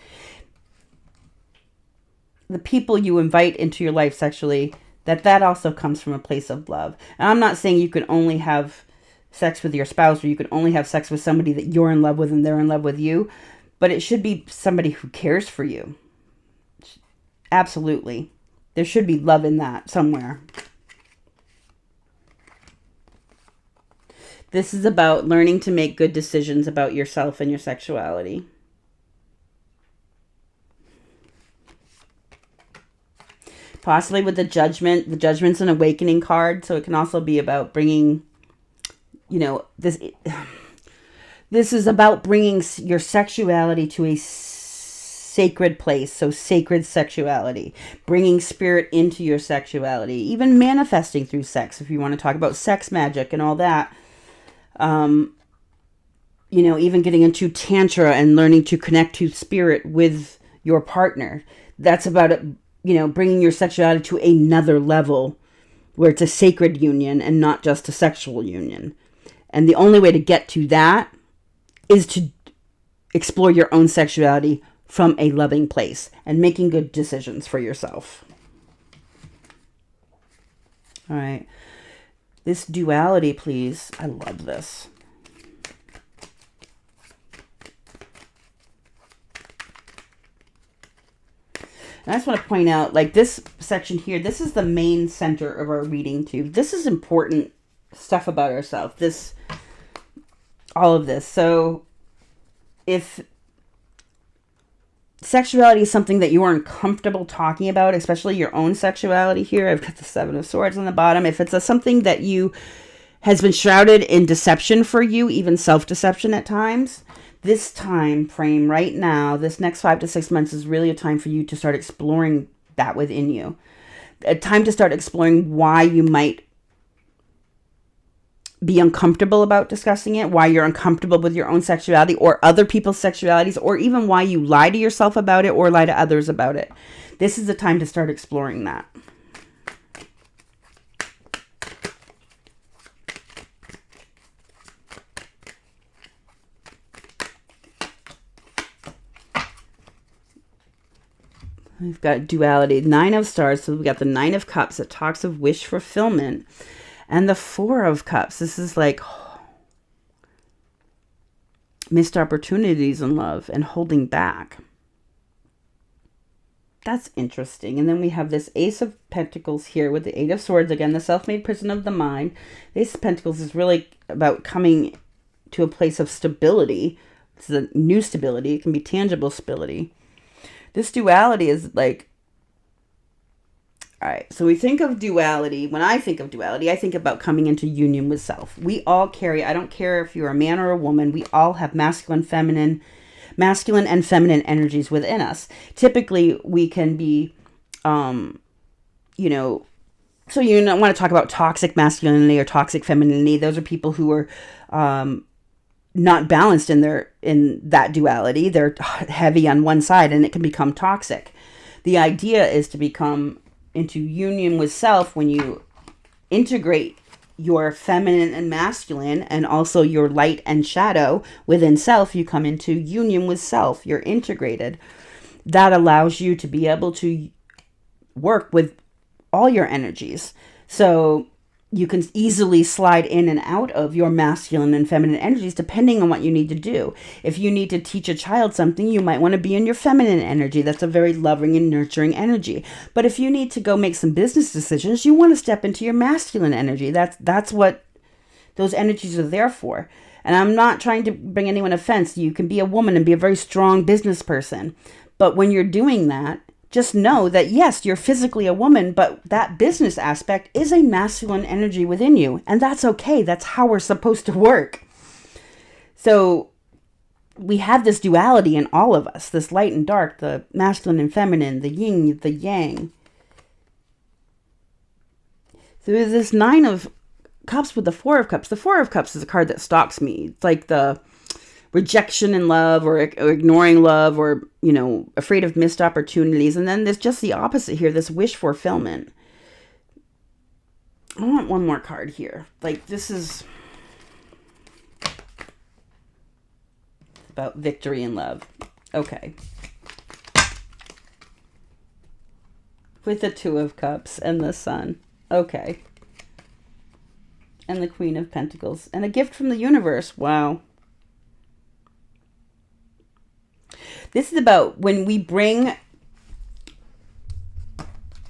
the people you invite into your life sexually, that also comes from a place of love. And I'm not saying you can only have sex with your spouse, or you can only have sex with somebody that you're in love with and they're in love with you, but it should be somebody who cares for you. Absolutely. There should be love in that somewhere. This is about learning to make good decisions about yourself and your sexuality. Possibly with the judgment. The judgment's an awakening card, so it can also be about bringing, this is about bringing your sexuality to a sacred place. So sacred sexuality, bringing spirit into your sexuality, even manifesting through sex. If you want to talk about sex magic and all that, even getting into tantra and learning to connect to spirit with your partner. That's about it. Bringing your sexuality to another level where it's a sacred union and not just a sexual union. And the only way to get to that is to explore your own sexuality from a loving place and making good decisions for yourself. All right. This duality, please. I love this. And I just want to point out, this section here, this is the main center of our reading too. This is important stuff about ourselves. All of this. So if sexuality is something that you aren't comfortable talking about, especially your own sexuality here, I've got the 7 of Swords on the bottom. If it's something that has been shrouded in deception for you, even self-deception at times, this time frame right now, this next 5 to 6 months is really a time for you to start exploring that within you. A time to start exploring why you might be uncomfortable about discussing it, why you're uncomfortable with your own sexuality or other people's sexualities, or even why you lie to yourself about it or lie to others about it. This is the time to start exploring that. We've got duality, 9 of Stars. So we've got the 9 of Cups that talks of wish fulfillment. And the 4 of Cups. This is missed opportunities in love and holding back. That's interesting. And then we have this Ace of Pentacles here with the 8 of Swords. Again, the self-made prison of the mind. The Ace of Pentacles is really about coming to a place of stability. It's a new stability. It can be tangible stability. This duality is like, all right, so we think of duality. When I think of duality, I think about coming into union with self. We all carry, I don't care if you're a man or a woman, we all have masculine and feminine energies within us. Typically, we can be, you know, so you don't want to talk about toxic masculinity or toxic femininity. Those are people who are not balanced in that duality. They're heavy on one side, and it can become toxic. The idea is to become into union with self when you integrate your feminine and masculine and also your light and shadow within self. You come into union with self. You're integrated. That allows you to be able to work with all your energies. So you can easily slide in and out of your masculine and feminine energies depending on what you need to do. If you need to teach a child something, you might want to be in your feminine energy. That's a very loving and nurturing energy. But if you need to go make some business decisions, you want to step into your masculine energy. That's what those energies are there for. And I'm not trying to bring anyone offense. You can be a woman and be a very strong business person. But when you're doing that, just know that, yes, you're physically a woman, but that business aspect is a masculine energy within you. And that's okay. That's how we're supposed to work. So we have this duality in all of us, this light and dark, the masculine and feminine, the yin, the yang. So there's this 9 of Cups with the 4 of Cups. The 4 of Cups is a card that stalks me. It's like the rejection in love or ignoring love or, you know, afraid of missed opportunities. And then there's just the opposite here, this wish fulfillment. I want one more card here. Like, this is about victory in love. Okay. With the 2 of Cups and the Sun. Okay. And the Queen of Pentacles. And a gift from the universe. Wow. This is about when we bring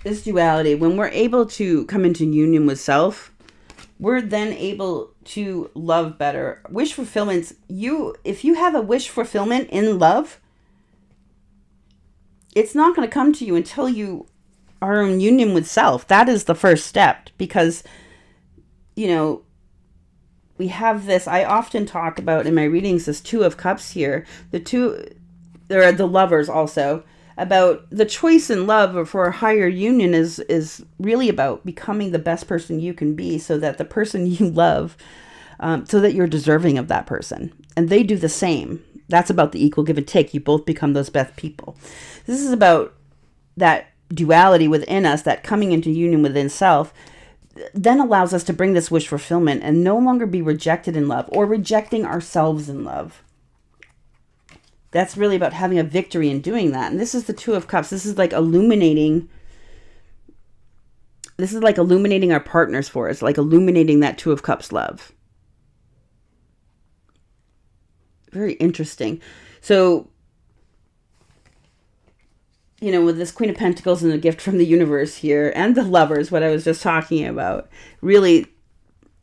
this duality, when we're able to come into union with self, we're then able to love better. Wish fulfillment, if you have a wish fulfillment in love, it's not going to come to you until you are in union with self. That is the first step because, you know, we have this, I often talk about in my readings, this 2 of Cups here. There are the lovers also, about the choice in love for a higher union is really about becoming the best person you can be so that the person you love, so that you're deserving of that person. And they do the same. That's about the equal give and take. You both become those best people. This is about that duality within us, that coming into union within self, then allows us to bring this wish fulfillment and no longer be rejected in love or rejecting ourselves in love. That's really about having a victory in doing that. And this is the 2 of Cups. This is like illuminating. This is like illuminating our partners for us, like illuminating that 2 of Cups love. Very interesting. So, you know, with this Queen of Pentacles and the gift from the universe here and the lovers, what I was just talking about, really,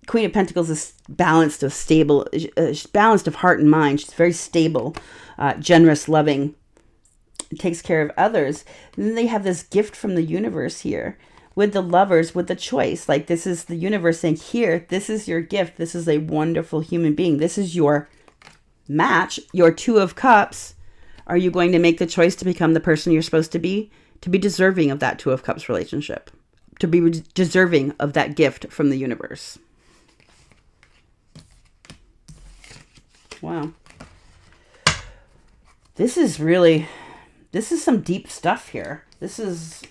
Queen of Pentacles is balanced of stable, balanced of heart and mind. She's very stable, generous, loving, takes care of others. And then they have this gift from the universe here with the lovers, with the choice. Like, this is the universe saying, here, this is your gift. This is a wonderful human being. This is your match, your 2 of Cups. Are you going to make the choice to become the person you're supposed to be deserving of that 2 of Cups relationship, to be deserving of that gift from the universe? Wow. This is some deep stuff here. This is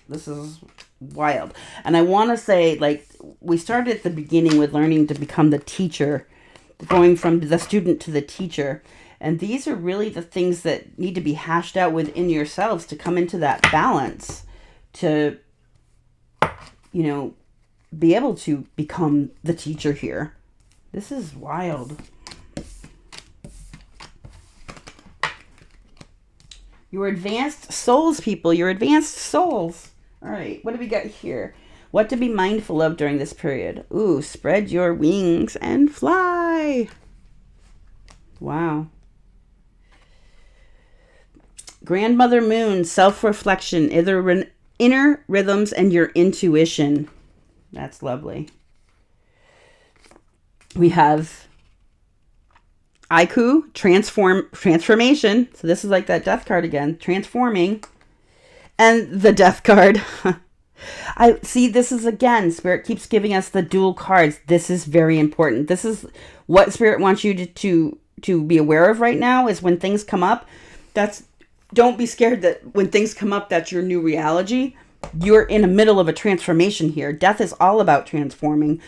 wild. And I want to say, like, we started at the beginning with learning to become the teacher, going from the student to the teacher. And these are really the things that need to be hashed out within yourselves to come into that balance, to, you know, be able to become the teacher here. This is wild. You're advanced souls, people. You're advanced souls. All right, what do we got here? What to be mindful of during this period? Ooh, spread your wings and fly. Wow. Grandmother Moon, self-reflection, inner rhythms, and your intuition. That's lovely. We have Aiku, transformation. So this is like that death card again, transforming. And the death card. I see, this is again, Spirit keeps giving us the dual cards. This is very important. This is what Spirit wants you to be aware of right now, is when things come up. Don't be scared that when things come up, that's your new reality. You're in the middle of a transformation here. Death is all about transforming.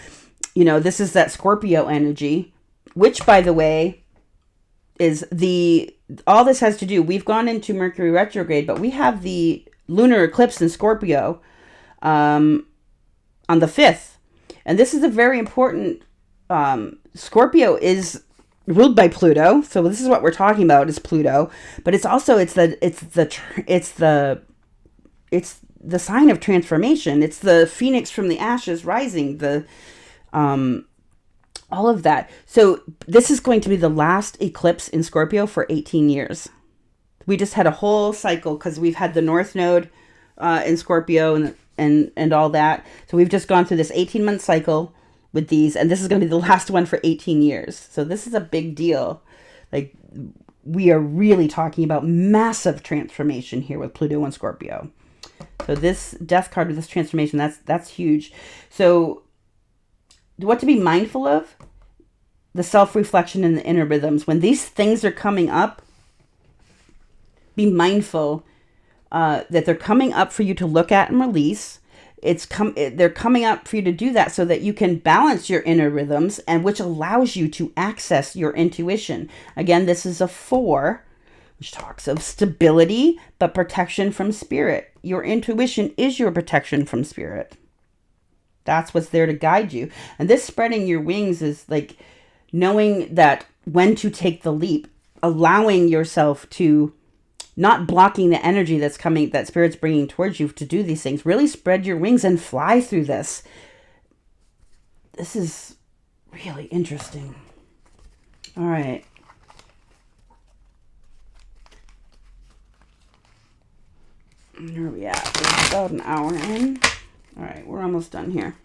You know, this is that Scorpio energy, which, by the way, is all this has to do. We've gone into Mercury retrograde, but we have the lunar eclipse in Scorpio on the 5th. And this is a very important, Scorpio is ruled by Pluto. So this is what we're talking about, is Pluto, but it's also, it's the sign of transformation. It's the phoenix from the ashes rising, all of that. So this is going to be the last eclipse in Scorpio for 18 years. We just had a whole cycle because we've had the North Node in Scorpio and all that. So we've just gone through this 18-month cycle with these, and this is going to be the last one for 18 years. So this is a big deal. Like, we are really talking about massive transformation here with Pluto and Scorpio. So this death card with this transformation, that's huge. So what to be mindful of? The self-reflection and the inner rhythms. When these things are coming up, be mindful that they're coming up for you to look at and release. They're coming up for you to do that so that you can balance your inner rhythms, and which allows you to access your intuition. Again, this is a 4, which talks of stability, but protection from spirit. Your intuition is your protection from spirit. That's what's there to guide you. And this spreading your wings is like knowing that when to take the leap, allowing yourself to, not blocking the energy that's coming, that Spirit's bringing towards you to do these things. Really spread your wings and fly through this. This is really interesting. All right. Where are we at? We're about an hour in. All right, we're almost done here.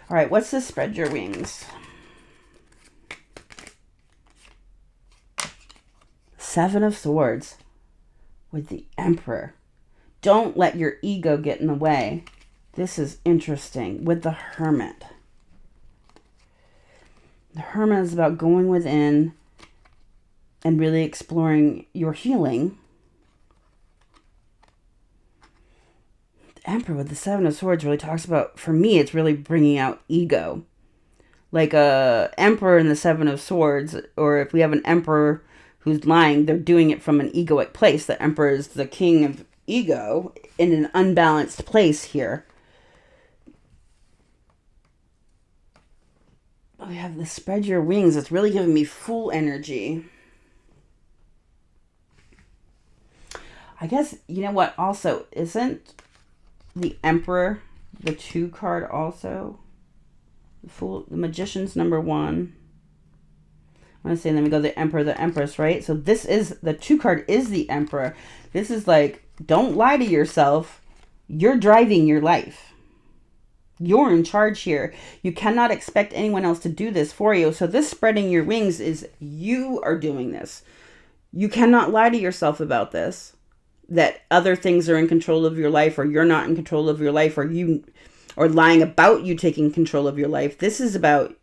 All right, what's this spread your wings? 7 of Swords with the Emperor. Don't let your ego get in the way. This is interesting. With the Hermit. The Hermit is about going within and really exploring your healing. The Emperor with the 7 of Swords really talks about, for me, it's really bringing out ego. Like a Emperor in the 7 of Swords, or if we have an Emperor who's lying, they're doing it from an egoic place. The Emperor is the king of ego in an unbalanced place here. We have the spread your wings. It's really giving me full energy. I guess, you know what, also, isn't the Emperor the 2 card also? The Magician's number 1. I want to say, then we go the Emperor, the Empress, right? So this is, the 2 card is the Emperor. This is like, don't lie to yourself. You're driving your life. You're in charge here. You cannot expect anyone else to do this for you. So this spreading your wings is, you are doing this. You cannot lie to yourself about this, that other things are in control of your life, or you're not in control of your life, or lying about you taking control of your life. This is about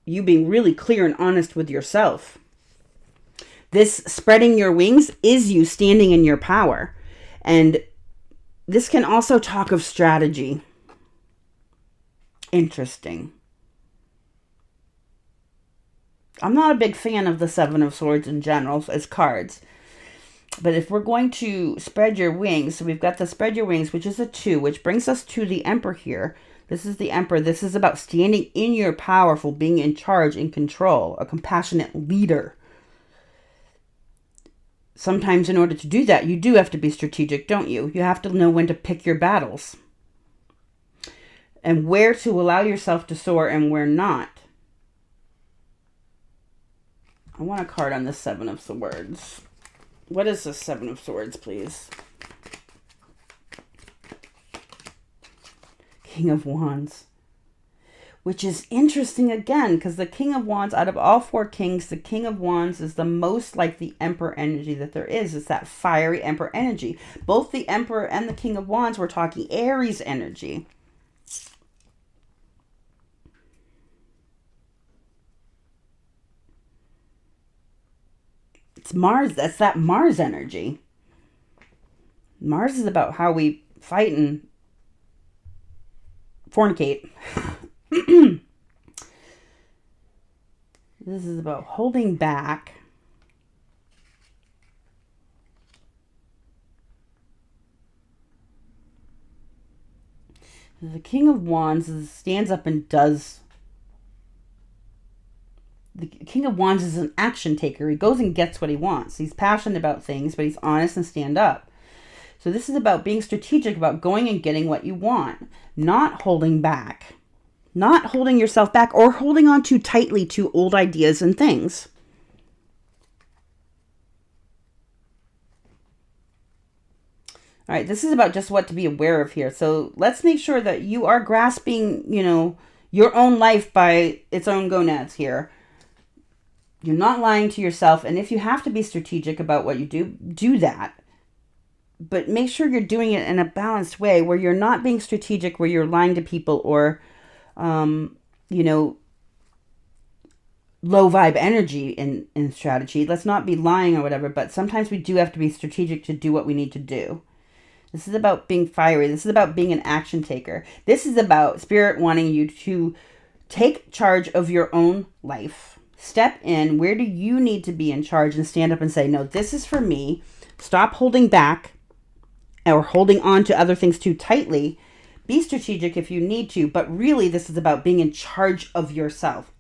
you being really clear and honest with yourself. This spreading your wings is you standing in your power. And this can also talk of strategy. Interesting. I'm not a big fan of the 7 of Swords in general as cards. But if we're going to spread your wings, so we've got the spread your wings, which is a 2, which brings us to the Emperor here. This is the Emperor. This is about standing in your powerful, being in charge, in control, a compassionate leader. Sometimes in order to do that, you do have to be strategic, don't you? You have to know when to pick your battles. And where to allow yourself to soar and where not. I want a card on the Seven of Swords. What is the Seven of Swords, please? King of Wands. Which is interesting again, because the King of Wands, out of all four kings, the King of Wands is the most like the Emperor energy that there is. It's that fiery Emperor energy. Both the Emperor and the King of Wands, we're talking Aries energy. It's Mars. That's that Mars energy. Mars is about how we fight and fornicate. This is about holding back. The King of Wands stands up and does. The King of Wands is an action taker. He goes and gets what he wants. He's passionate about things, but he's honest and stand up. So this is about being strategic, about going and getting what you want, not holding back, not holding yourself back or holding on too tightly to old ideas and things. All right, this is about just what to be aware of here. So let's make sure that you are grasping, your own life by its own gonads here. You're not lying to yourself. And if you have to be strategic about what you do, do that. But make sure you're doing it in a balanced way where you're not being strategic, where you're lying to people or, low vibe energy in strategy. Let's not be lying or whatever, but sometimes we do have to be strategic to do what we need to do. This is about being fiery. This is about being an action taker. This is about Spirit wanting you to take charge of your own life. Step in. Where do you need to be in charge and stand up and say, no, this is for me. Stop holding back or holding on to other things too tightly. Be strategic if you need to, but really this is about being in charge of yourself,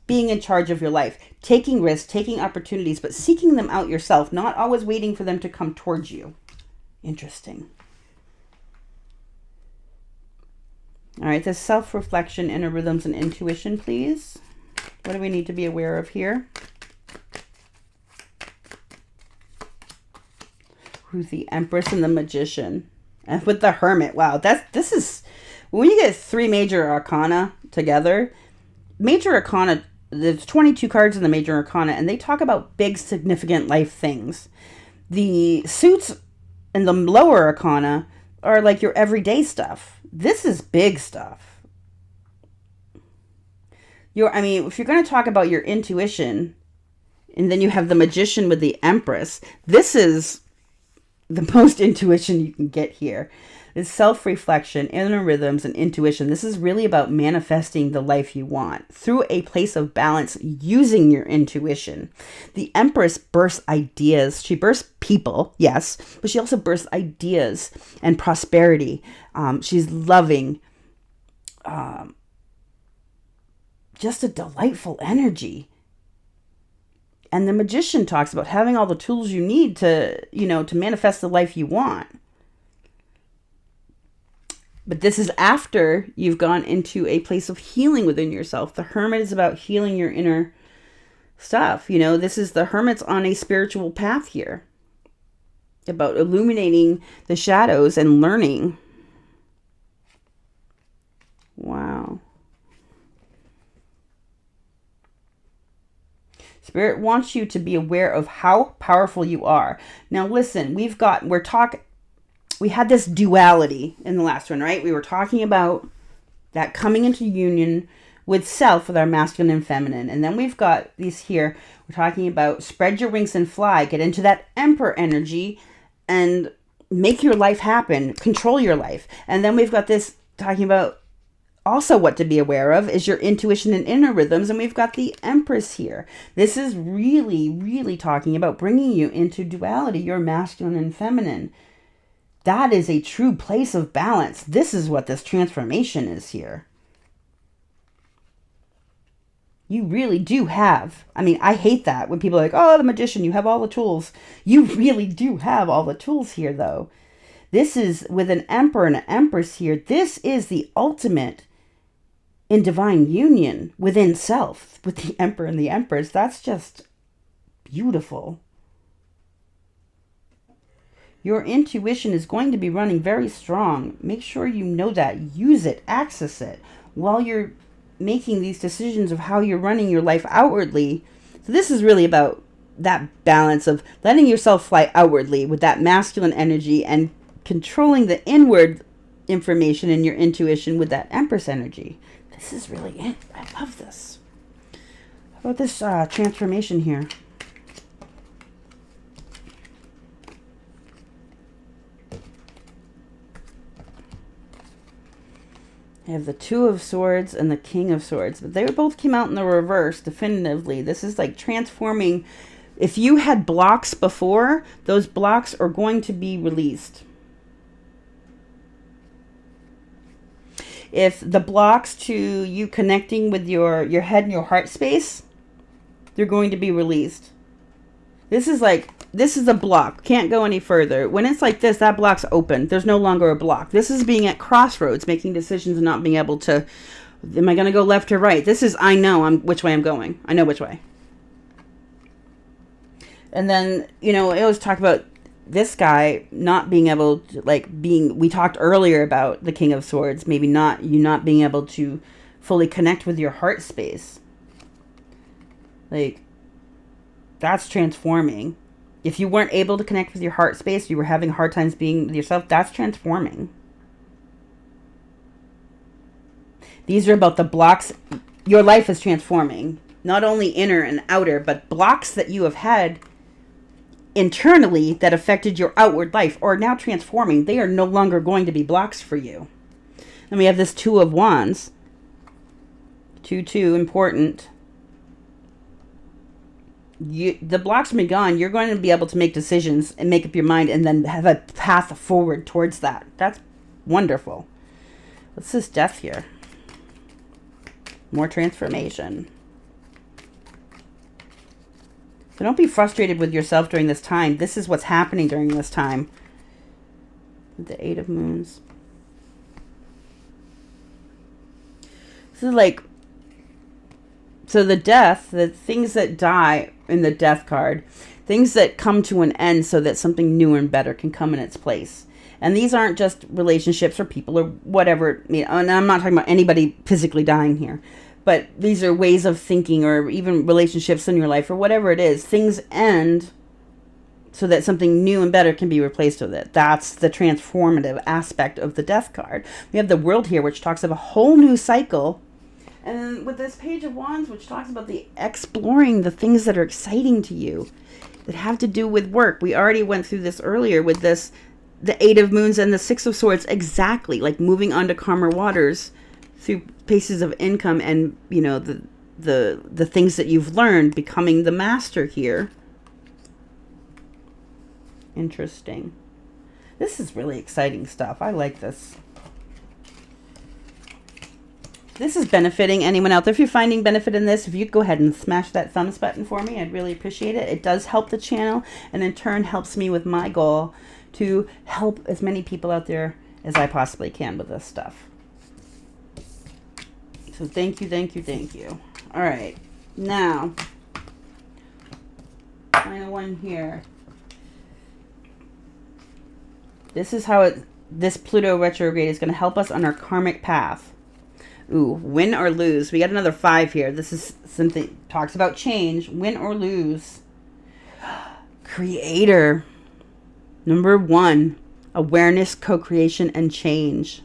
being in charge of your life, taking risks, taking opportunities, but seeking them out yourself, not always waiting for them to come towards you. Interesting. All right, this self-reflection, inner rhythms, and intuition, please. What do we need to be aware of here? Who's the Empress and the Magician? And with the Hermit. Wow, this is when you get three major arcana together. Major arcana, there's 22 cards in the major arcana, and they talk about big, significant life things. The suits in the lower arcana are like your everyday stuff. This is big stuff. If you're going to talk about your intuition, and then you have the Magician with the Empress, this is the most intuition you can get here. It's self-reflection, inner rhythms, and intuition. This is really about manifesting the life you want through a place of balance using your intuition. The Empress bursts ideas. She bursts people, yes, but she also bursts ideas and prosperity. She's loving, just a delightful energy. And the Magician talks about having all the tools you need to manifest the life you want. But this is after you've gone into a place of healing within yourself. The Hermit is about healing your inner stuff. This is the Hermit's on a spiritual path here. About illuminating the shadows and learning. Wow. Spirit wants you to be aware of how powerful you are. Now listen, we had this duality in the last one, right? We were talking about that coming into union with self, with our masculine and feminine. And then we've got these here. We're talking about spread your wings and fly, get into that Emperor energy and make your life happen, control your life. And then we've got this talking about also what to be aware of is your intuition and inner rhythms. And we've got the Empress here. This is really, really talking about bringing you into duality, your masculine and feminine. That is a true place of balance. This is what this transformation is here. You really do have, I hate that when people are like, oh, the Magician, you have all the tools. You really do have all the tools here, though. This is with an Emperor and an Empress here. This is the ultimate in divine union within self with the Emperor and the Empress. That's just beautiful. Your intuition is going to be running very strong. Make sure you know that. Use it. Access it while you're making these decisions of how you're running your life outwardly. So this is really about that balance of letting yourself fly outwardly with that masculine energy and controlling the inward information in your intuition with that Empress energy. This is really it. I love this. How about this transformation here? I have the Two of Swords and the King of Swords, but they both came out in the reverse definitively. This is like transforming. If you had blocks before, those blocks are going to be released. If the blocks to you connecting with your head and your heart space, they're going to be released. This is a block. Can't go any further. When it's like this, that block's open. There's no longer a block. This is being at crossroads, making decisions and not being able to, am I going to go left or right? This is, I know which way I'm going. I know which way. And then, I always talk about this guy not being able to, we talked earlier about the King of Swords, maybe not being able to fully connect with your heart space. That's transforming. If you weren't able to connect with your heart space, you were having hard times being with yourself, that's transforming. These are about the blocks. Your life is transforming. Not only inner and outer, but blocks that you have had internally that affected your outward life are now transforming. They are no longer going to be blocks for you. Then we have this Two of Wands. 2-2, important. The blocks will be gone. You're going to be able to make decisions and make up your mind and then have a path forward towards that. That's wonderful. What's this Death here? More transformation. So don't be frustrated with yourself during this time. This is what's happening during this time. The Eight of Moons. This is so the death, the things that die in the Death card, things that come to an end so that something new and better can come in its place. And these aren't just relationships or people or whatever. And I'm not talking about anybody physically dying here. But these are ways of thinking or even relationships in your life or whatever it is. Things end so that something new and better can be replaced with it. That's the transformative aspect of the Death card. We have the World here, which talks of a whole new cycle. And then with this Page of Wands, which talks about the exploring the things that are exciting to you, that have to do with work. We already went through this earlier with this, the Eight of Moons and the Six of Swords. Exactly, like moving on to calmer waters through places of income and, the things that you've learned, becoming the master here. Interesting. This is really exciting stuff. I like this. This is benefiting anyone out there. If you're finding benefit in this, if you go ahead and smash that thumbs button for me, I'd really appreciate it. It does help the channel and in turn helps me with my goal to help as many people out there as I possibly can with this stuff. So thank you, thank you, thank you. All right. Now, final one here. This is how this Pluto retrograde is going to help us on our karmic path. Ooh, win or lose. We got another 5 here. This is something, talks about change. Win or lose. Creator. Number 1. Awareness, co-creation, and change.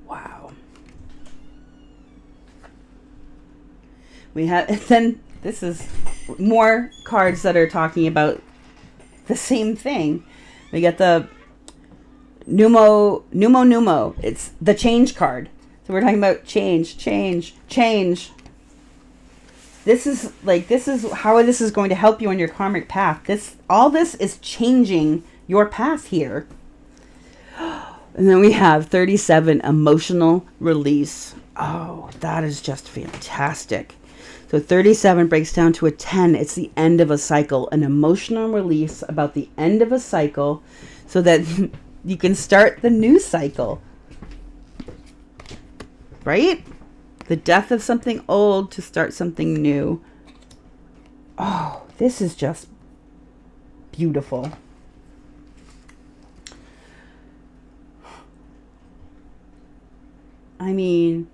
Wow. We have, and then this is more cards that are talking about the same thing. We got the Numo. It's the change card. So we're talking about change. This is how this is going to help you on your karmic path. All this is changing your path here. And then we have 37, emotional release. Oh, that is just fantastic. So 37 breaks down to a 10. It's the end of a cycle, an emotional release about the end of a cycle so that you can start the new cycle. Right? The death of something old to start something new. Oh, this is just beautiful. I mean,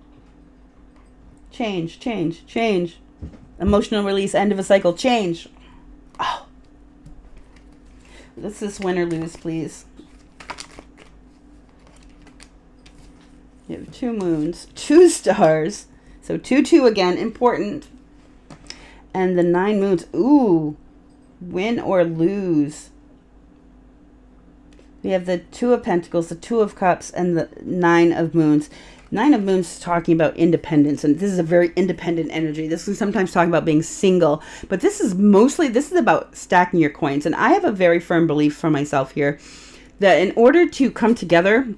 change, change, change. Emotional release, end of a cycle, change. Oh. Let's just win or lose, please. You have 2 moons, 2 stars. So 2, 2 again, important. And the 9 moons. Ooh, win or lose. We have the 2 of Pentacles, the 2 of Cups, and the 9 of Moons. 9 of Moons is talking about independence, and this is a very independent energy. This is sometimes talking about being single, but this is about stacking your coins. And I have a very firm belief for myself here that in order to come together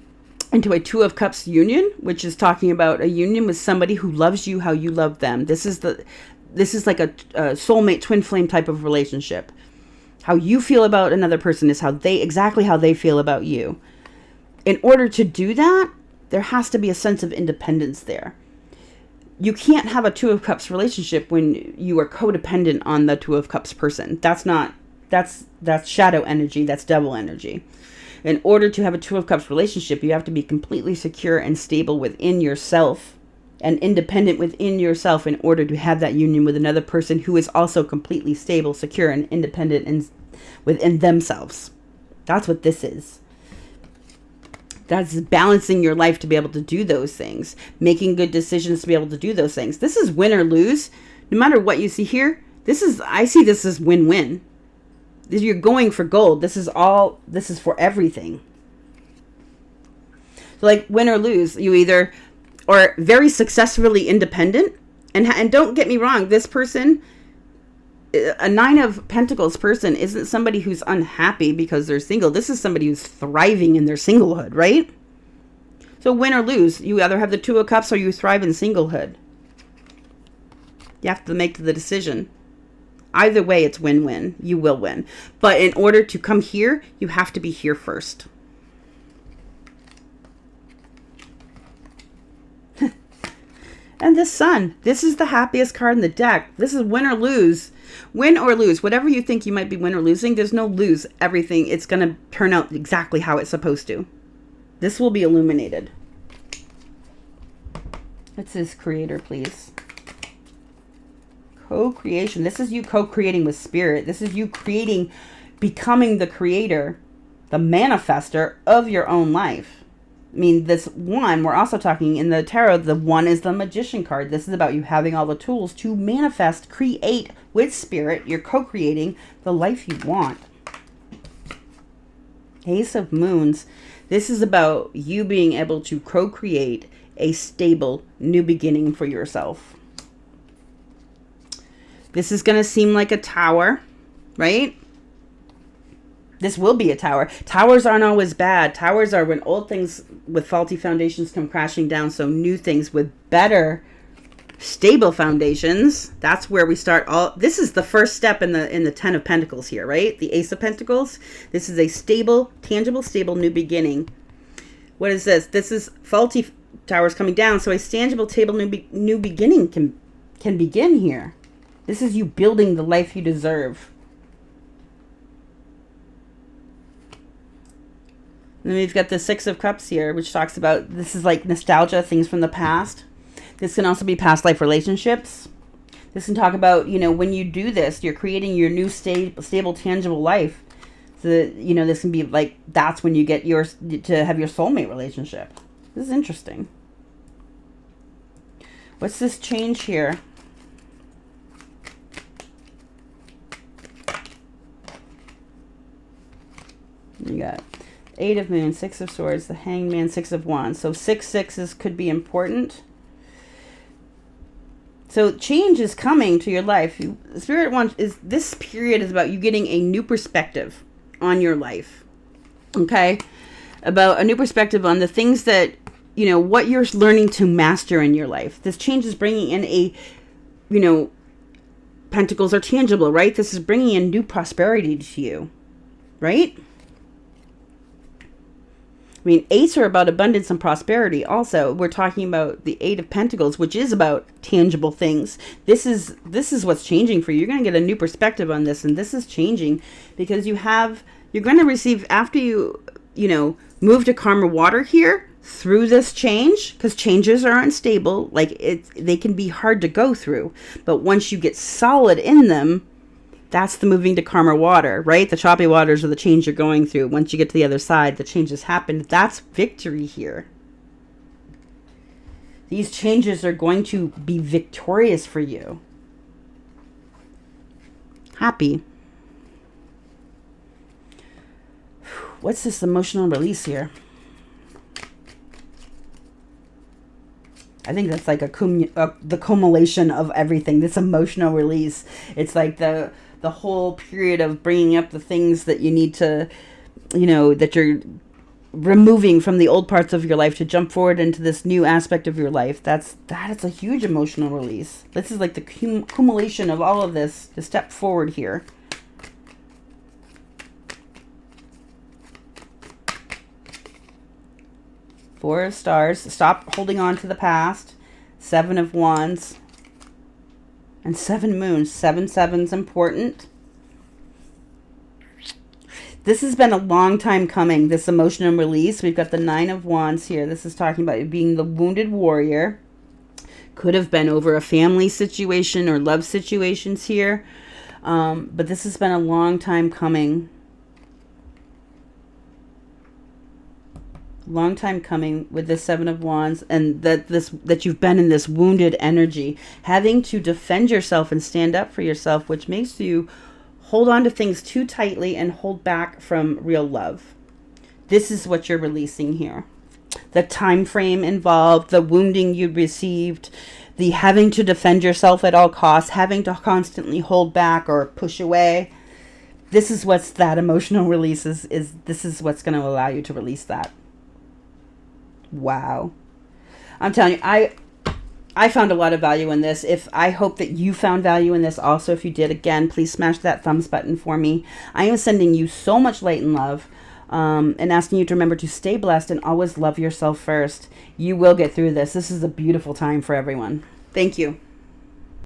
into a 2 of Cups union, which is talking about a union with somebody who loves you how you love them. This is like a soulmate, twin flame type of relationship. How you feel about another person is exactly how they feel about you. In order to do that, there has to be a sense of independence there. You can't have a 2 of Cups relationship when you are codependent on the 2 of Cups person. That's shadow energy. That's devil energy. In order to have a 2 of Cups relationship, you have to be completely secure and stable within yourself and independent within yourself in order to have that union with another person who is also completely stable, secure, and independent within themselves. That's what this is. That's balancing your life to be able to do those things, making good decisions to be able to do those things. This is win or lose. No matter what you see here, I see this as win-win. You're going for gold. This is for everything. So like win or lose, you either are very successfully independent, and don't get me wrong, this person, a 9 of Pentacles person, isn't somebody who's unhappy because they're single. This is somebody who's thriving in their singlehood, right? So win or lose, you either have the 2 of Cups or you thrive in singlehood. You have to make the decision. Either way, it's win-win. You will win. But in order to come here, you have to be here first. And the Sun. This is the happiest card in the deck. This is win or lose. Win or lose. Whatever you think you might be win or losing, there's no lose. Everything, it's going to turn out exactly how it's supposed to. This will be illuminated. What's this creator, please? Co-creation. This is you co-creating with spirit. This is you becoming the creator, the manifester of your own life. I mean, this 1, we're also talking in the tarot, the 1 is the Magician card. This is about you having all the tools to manifest, create with spirit. You're co-creating the life you want. Ace of Moons. This is about you being able to co-create a stable new beginning for yourself. This is going to seem like a tower, right? This will be a tower. Towers aren't always bad. Towers are when old things with faulty foundations come crashing down. So new things with better, stable foundations. That's where we start. This is the first step in the 10 of Pentacles here, right? The Ace of Pentacles. This is a stable, tangible, stable new beginning. What is this? This is faulty towers coming down. So a tangible, stable new beginning can begin here. This is you building the life you deserve. And then we've got the 6 of Cups here, which talks about, this is like nostalgia, things from the past. This can also be past life relationships. This can talk about, when you do this, you're creating your new stable, tangible life. So, this can be like, that's when you get to have your soulmate relationship. This is interesting. What's this change here? You got 8 of Moons, 6 of Swords, the Hangman, 6 of Wands. So 6 sixes could be important. So change is coming to your life. Spirit wants this period is about you getting a new perspective on your life. Okay? About a new perspective on the things that, what you're learning to master in your life. This change is bringing in a, Pentacles are tangible, right? This is bringing in new prosperity to you, right? I mean, eights are about abundance and prosperity. Also, we're talking about the Eight of Pentacles, which is about tangible things. This is what's changing for you. You're going to get a new perspective on this, and this is changing because you're going to receive, after you move to karma water here through this change, because changes are unstable. Like they can be hard to go through, but once you get solid in them, that's the moving to karma water, right? The choppy waters are the change you're going through. Once you get to the other side, the changes happen. That's victory here. These changes are going to be victorious for you. Happy. What's this emotional release here? I think that's like the culmination of everything. This emotional release. It's like the whole period of bringing up the things that you need to, that you're removing from the old parts of your life to jump forward into this new aspect of your life. That is a huge emotional release. This is like the accumulation of all of this to step forward here. Four of Stars. Stop holding on to the past. Seven of Wands. And Seven Moons. 7/7's important. This has been a long time coming, this emotional release. We've got the Nine of Wands here. This is talking about you being the wounded warrior. Could have been over a family situation or love situations here. But this has been a long time coming. Long time coming with the Seven of Wands, and that you've been in this wounded energy, having to defend yourself and stand up for yourself, which makes you hold on to things too tightly and hold back from real love. This is what you're releasing here. The time frame involved, the wounding you received, the having to defend yourself at all costs, having to constantly hold back or push away. This is what's that emotional release is this is what's going to allow you to release that. Wow. I'm telling you, I found a lot of value in this. I hope that you found value in this also. If you did, again, please smash that thumbs button for me. I am sending you so much light and love, and asking you to remember to stay blessed and always love yourself first. You will get through this. This is a beautiful time for everyone. Thank you.